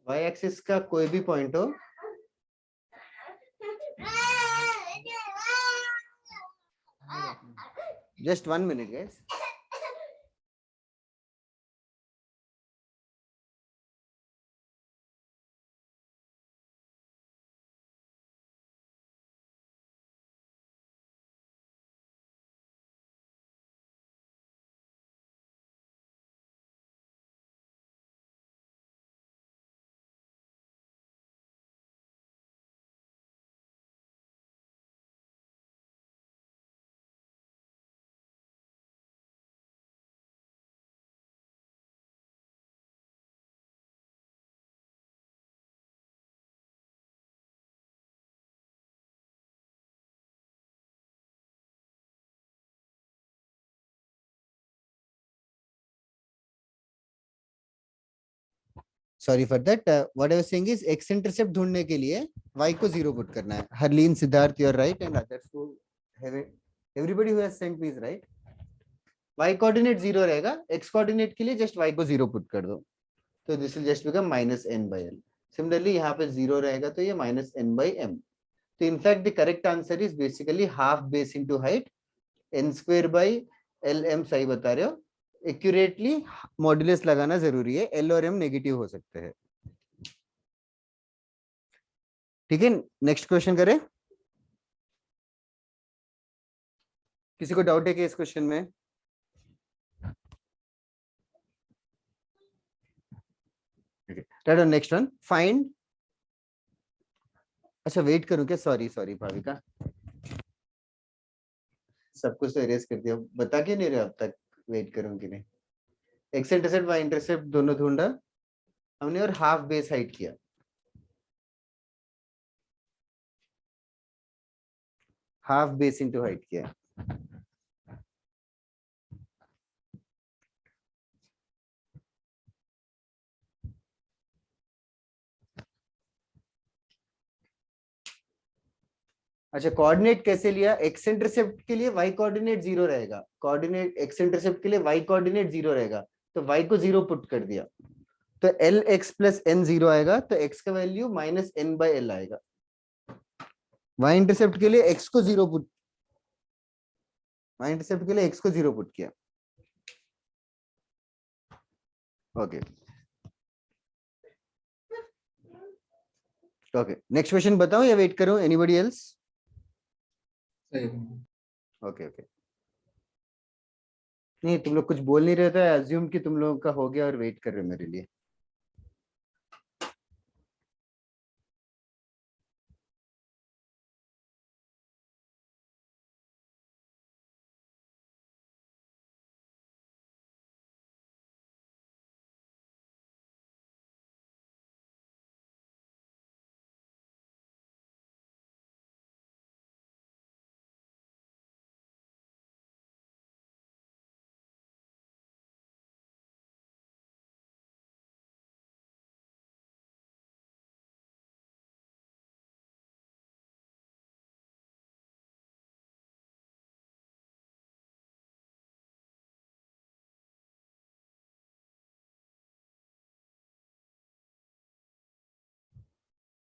Y axis का कोई भी पॉइंट हो, just 1 minute guys. Sorry for that. What I was saying is x intercept ढूंढने के लिए y को 0 पुट करना है। Harleen, Siddharth, you are right, and others who have it, everybody who has sent me is right. y coordinate 0 रहेगा, x कोऑर्डिनेट के लिए जस्ट y को 0 पुट कर दो, तो this will just become -n/l। Similarly यहाँ पे 0 रहेगा तो ये -n/m। तो in fact the correct answer is basically half base into height n²/lm। सही बता रहे हो। एक्यूरेटली मॉड्यूलस लगाना जरूरी है, l और m नेगेटिव हो सकते हैं। ठीक है, नेक्स्ट क्वेश्चन करें। किसी को डाउट है कि इस क्वेश्चन में? Next one, find. अच्छा वेट करूं क्या? सॉरी सॉरी भाविका, सब कुछ तो इरेज कर दिया, बता क्यों नहीं रहे अब तक वेट करूं कि नहीं? एक्स इंटरसेप्ट वाई इंटरसेप्ट दोनों ढूंढा हमने और हाफ बेस हाइट किया। हाफ बेस इंटू हाइट किया। अच्छा कोऑर्डिनेट कैसे लिया? एक्स इंटरसेप्ट के लिए वाई कोऑर्डिनेट 0 रहेगा, कोऑर्डिनेट एक्स इंटरसेप्ट के लिए वाई कोऑर्डिनेट 0 रहेगा, तो वाई को 0 पुट कर दिया, तो एल एक्स प्लस एन 0 आएगा, तो एक्स का value minus n by l आएगा। वाई इंटरसेप्ट के लिए एक्स को 0 पुट, वाई इंटरसेप्ट के लिए एक्स को 0 पुट किया। ओके ओके, नेक्स्ट क्वेश्चन बताओ या वेट करो? Anybody else? ओके ओके, नहीं तुम लोग कुछ बोल नहीं रहे थे, अज्यूम कि तुम लोगों का हो गया और वेट कर रहे हो मेरे लिए।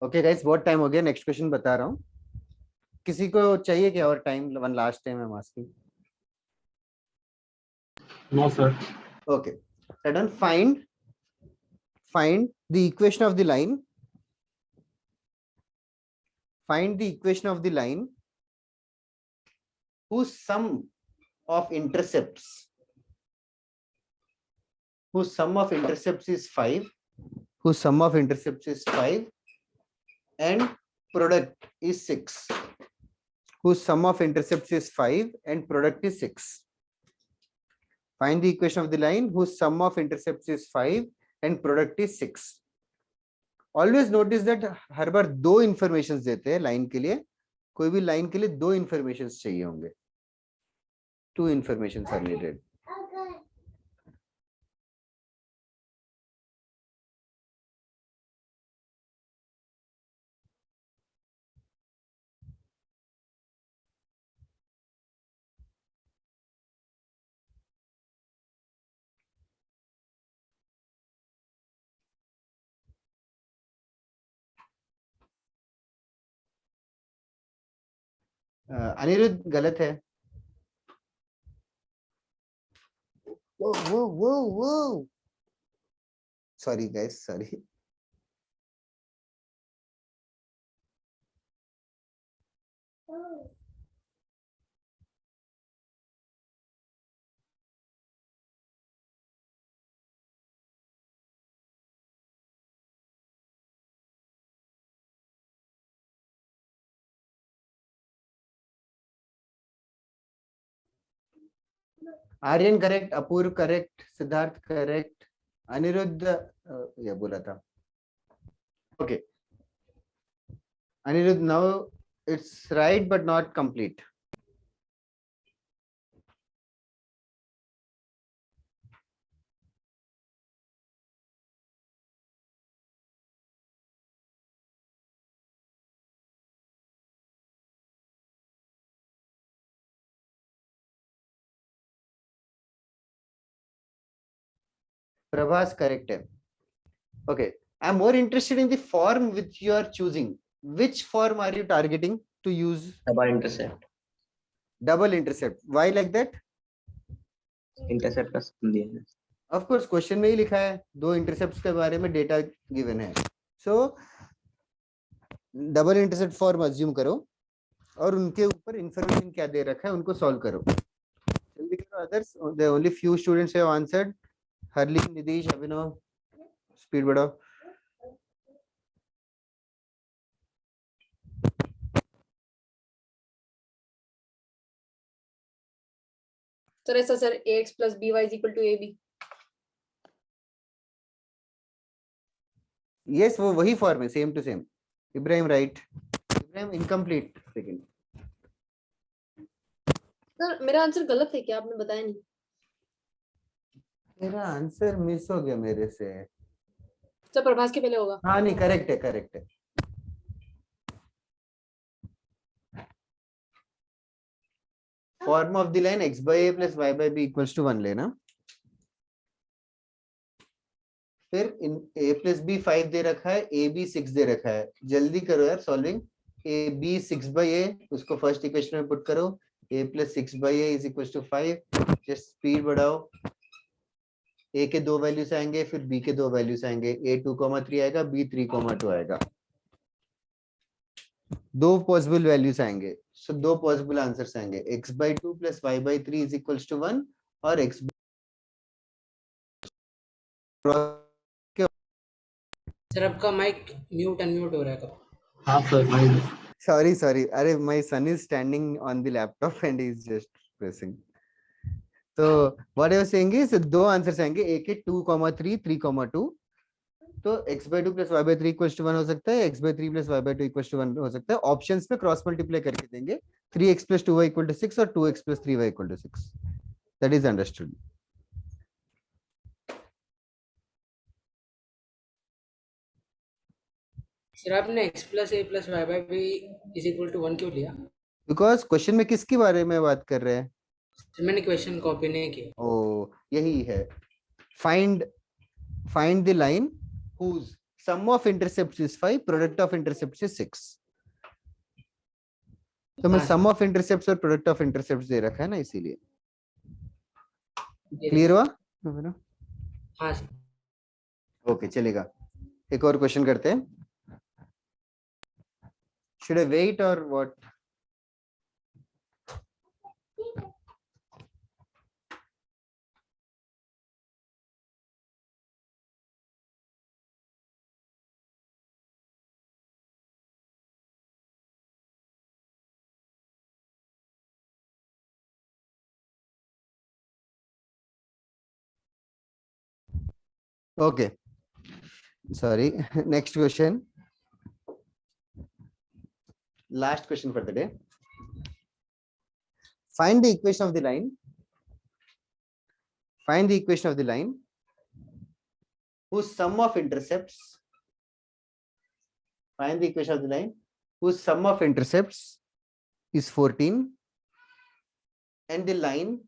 ओके गाइस, बहुत टाइम हो गया, नेक्स्ट क्वेश्चन बता रहा हूँ। किसी को चाहिए क्या और time? One last time I am asking. No sir. Okay, so done. Find the equation of the line. Find the equation of the line whose sum of intercepts is 5, whose sum of intercepts is 5 and product is 6, whose sum of intercepts is 5 and product is 6. Find the equation of the line whose sum of intercepts is 5 and product is 6. Always notice that her bar 2 informations देते हैं लाइन के लिए, कोई भी लाइन के लिए 2 informations चाहिए होंगे, 2 informations are needed. अनिरुद्ध गलत है। वो sorry guys, sorry. Aryan correct, Apoorv correct, Siddharth correct, Aniruddh ये बोला था। Okay Aniruddh, now it's right but not complete. Prabhas correct है। Okay, I'm more interested in the form which you are choosing. Which form are you targeting to use? Double intercept. Double intercept. Why like that? Intercept का sum दिया है। Of course, question में ही लिखा है, 2 intercepts के बारे में data given है। So double intercept form assume करो और उनके ऊपर इंफॉर्मेशन क्या दे रखा है उनको सॉल्व करो। जल्दी करो others, the only few students have answered. Harleen, Nidhish, Abhinav, speed बढ़ाओ। सर ऐसा sir ax plus by is equal to ab. Yes, वो वही फॉर्म है, same to same. Ibrahim right, Ibrahim incomplete second. Sir मेरा आंसर गलत है क्या, आपने बताया नहीं। मेरा आंसर मिस हो गया मेरे से। सर प्रभास के पहले होगा। हाँ नहीं, करेक्ट है, करेक्ट है। Form of the line x by a plus y by b equals to 1 लेना। फिर इन a plus b 5 दे रखा है, a b 6 दे रखा है। जल्दी करो यार solving. a b 6 by a, उसको फर्स्ट इक्वेशन में पुट करो। a plus 6 by a is equals to 5। Just speed बढ़ाओ। a के दो वैल्यूज आएंगे, फिर b के दो वैल्यूज आएंगे। a 2,3 आएगा, b 3,2 आएगा। दो पॉसिबल वैल्यूज आएंगे, सो दो पॉसिबल आंसर्स आएंगे। x by 2 plus y by 3 is equals to 1 और x सर आपका माइक म्यूट अनम्यूट हो रहा है कब? हाँ सर भाई। sorry, अरे my son is standing on the laptop and he is just pressing। तो what I was saying is दो आंसर्स आएंगे, एक है 2,3 3,2। तो x by 2 plus y by 3 equals to 1 हो सकता है, x by 3 plus y by 2 equals to 1 हो सकता है। ऑप्शंस में क्रॉस मल्टीप्लाई करके देंगे। 3x plus 2y equal to 6 और 2x plus 3y equal to 6। That is understood। Sir आपने x plus a plus y by b is equal to 1 क्यों लिया? बिकॉज क्वेश्चन में किसके बारे में बात कर रहे हैं? सर मैंने क्वेश्चन कॉपी नहीं किया। ओ यही है। Find the line whose sum of intercepts is 5, product of intercepts is 6। तो मैं हाँ, सम ऑफ इंटरसेप्ट्स और प्रोडक्ट ऑफ इंटरसेप्ट्स दे रखा है ना, इसीलिए। क्लियर हुआ? हाँ सर। ओके चलेगा। एक और क्वेश्चन करते हैं। शुड आई वेट और what? Okay sorry, next question, last question for the day। find the equation of the line whose sum of intercepts is 14 and the line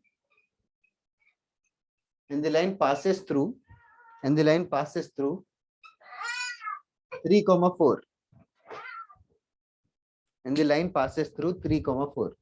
passes through 3,4 and the line passes through 3,4।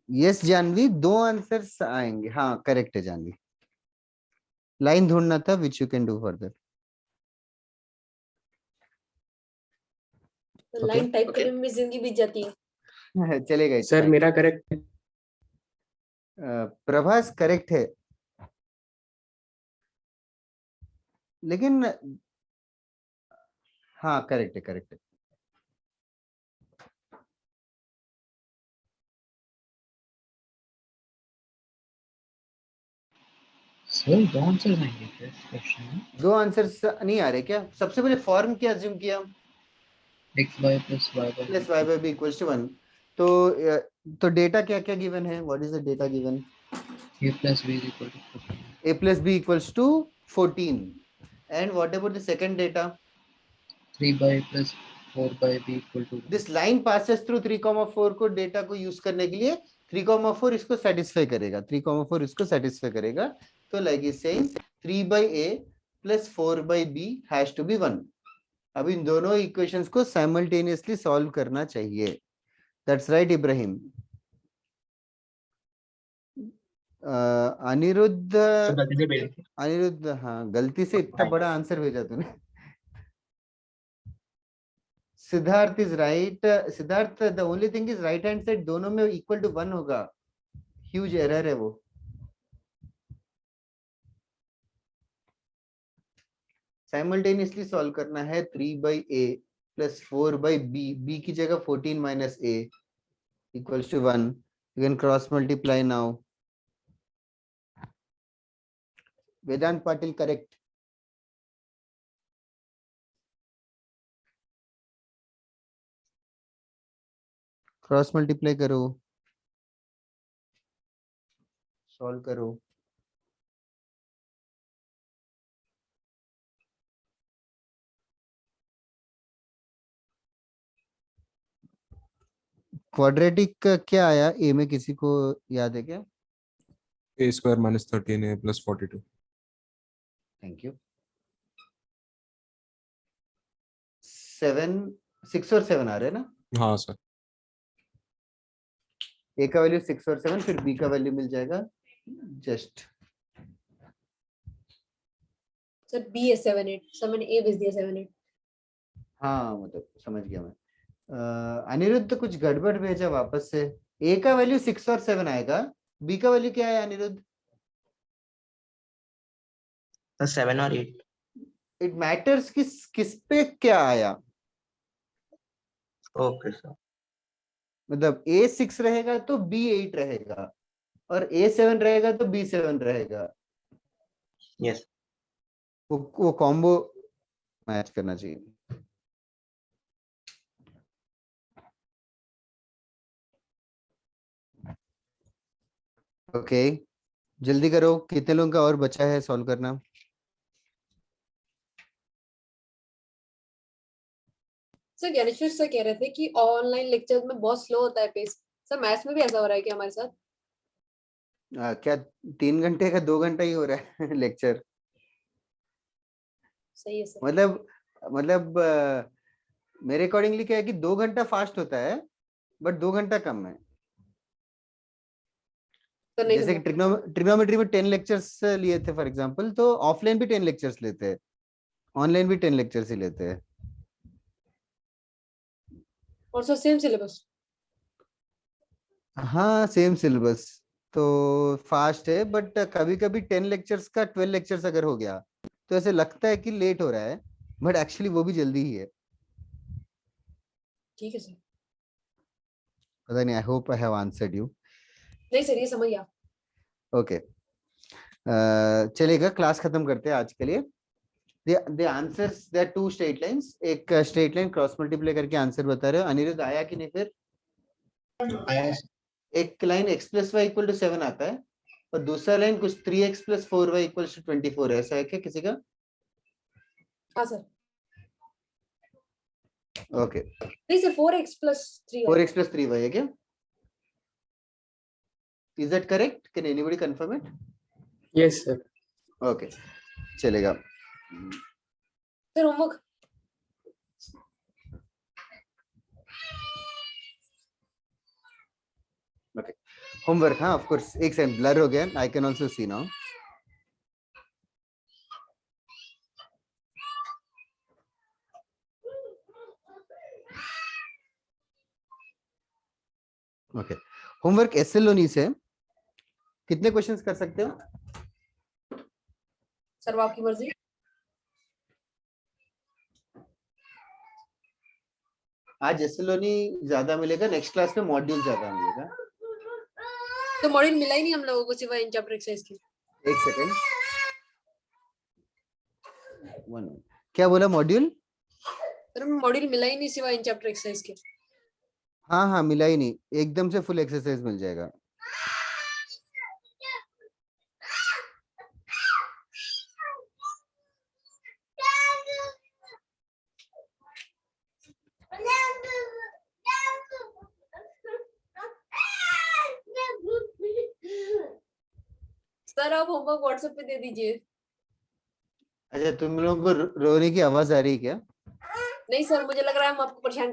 Yes Janvi, 2 answers आएंगे। हाँ करेक्ट है जानवी। लाइन ढूंढना था which you can do further. तो लाइन टाइप करने में जिंदगी बीत जाती है। चलेगा सर इतना। मेरा करेक्ट है। प्रभास करेक्ट है, लेकिन हाँ करेक्ट है, करेक्ट है। सर 2 आंसर्स आएंगे क्या इस क्वेश्चन में? 2 आंसर्स नहीं आ रहे क्या? सबसे पहले फॉर्म क्या अज्यूम किया? x y plus y by plus y by b equals to 1। तो डेटा क्या क्या गिवन है? What is the data given? a plus b is equal to 14. a plus b equals to 14, and what about the second data? 3 by a plus 4 by b equal to 1. This line passes through 3,4 को डेटा को यूज करने के लिए 3,4 इसको सेटिस्फाई करेगा, 3,4 इसको सेटिस्फाई करेगा। तो like it saying 3 by a plus 4 by b has to be 1। अब इन दोनों इक्वेशंस को साइमल्टेनियसली सॉल्व करना चाहिए। That's right Ibrahim. अनिरुद्ध, गलती से भेज दिया। अनिरुद्ध हाँ गलती से इतना बड़ा आंसर भेजा तूने। Siddharth is right. Siddharth the only thing is right hand side दोनों में इक्वल टू 1 होगा, ह्यूज एरर है वो। साइमल्टेनियसली सॉल्व करना है 3 by a plus 4 by b, b की जगह 14 minus a equals to 1। you can cross multiply now। Vedant Patil correct. Cross multiply करो, सॉल्व करो। क्वाड्रेटिक क्या आया ए में, किसी को याद है क्या? a square minus 13a plus 42। Thank you. 7, 6 और 7 आ रहे हैं ना? हाँ सर। ए का वैल्यू 6 और 7, फिर बी का वैल्यू मिल जाएगा जस्ट। सर बी है 7 8, समन ए भेज दिया 7 8। हाँ मतलब समझ गया मैं। अनिरुद्ध तो कुछ गड़बड़ भेजा वापस से। ए का वैल्यू 6 और 7 आएगा, बी का वैल्यू क्या है अनिरुद्ध? तो 7 और 8। इट मैटर्स किस पे क्या आया। Okay sir. मतलब ए 6 रहेगा तो बी 8 रहेगा, और ए 7 रहेगा तो बी 7 रहेगा। यस। वो कॉम्बो मैच करना चाहिए। ओके जल्दी करो, कितने लोगों का और बचा है सॉल्व करना? सर ज्ञानेश्वर सर कह रहे थे कि ऑनलाइन लेक्चर में बहुत स्लो होता है पेस। सर मैथ्स में भी ऐसा हो रहा है क्या हमारे साथ? क्या 3 घंटे का 2 घंटा ही हो रहा है लेक्चर? सही है सर। मतलब मेरे अकॉर्डिंगली क्या है कि 2 घंटा फास्ट होता है, बट 2 घंटा कम है। सर नहीं जैसे कि ट्रिग्नोमेट्री में 10 लेक्चर्स लिए थे फॉर एग्जांपल, तो ऑफलाइन भी 10 लेक्चर्स लेते हैं, ऑनलाइन भी 10 लेक्चर्स ही लेते हैं। और सर सेम सिलेबस? हाँ सेम सिलेबस, तो फास्ट है, बट कभी कभी 10 लेक्चर्स का 12 लेक्चर्स अगर हो गया तो ऐसे लगता है कि लेट हो रहा है, बट एक्चुअली वो भी जल्दी ही है। ठीक है सर। पता नहीं, I hope I have answered you. नहीं सर ये समझ गया। ओके चलेगा, क्लास खत्म करते हैं आज के लिए। the answers, there are 2 straight lines। एक स्ट्रेट लाइन क्रॉस मल्टीप्लाई करके आंसर बता रहे हो। अनिरुद्ध आया कि नहीं? फिर एक line x plus y equal to 7 आता है, और दूसरा लाइन कुछ 3x plus 4y equals to 24 है। ऐसा है क्या किसी का? हाँ सर। ओके नहीं sir 4x plus 3y। 4x plus 3y है क्या? Is that correct? Can anybody confirm it? Yes sir। Okay चलेगा। Sir homework. होमवर्क, हाँ ऑफ कोर्स, एक सेकंड ब्लर हो गया, I can also see now. Okay, homework S L Loney से कितने क्वेश्चंस कर सकते हो? सर वो आपकी मर्जी। आज एसएलओनी ज्यादा मिलेगा, नेक्स्ट क्लास में मॉड्यूल ज्यादा मिलेगा। तो मॉड्यूल मिला ही नहीं हम लोगों को सिवाय इन चैप्टर एक्सरसाइज के। एक सेकंड, क्या बोला मॉड्यूल? सर मॉड्यूल मिला ही नहीं सिवाय इन चैप्टर एक्सरसाइज के। हाँ हाँ मिला ही नहीं, एकदम से फुल एक्सरसाइज मिल जाएगा। सर आप होमवर्क व्हाट्सएप पे दे दीजिए। अच्छा, तुम लोगों को रोने की आवाज आ रही है क्या? नहीं सर, मुझे लग रहा है हम आपको परेशान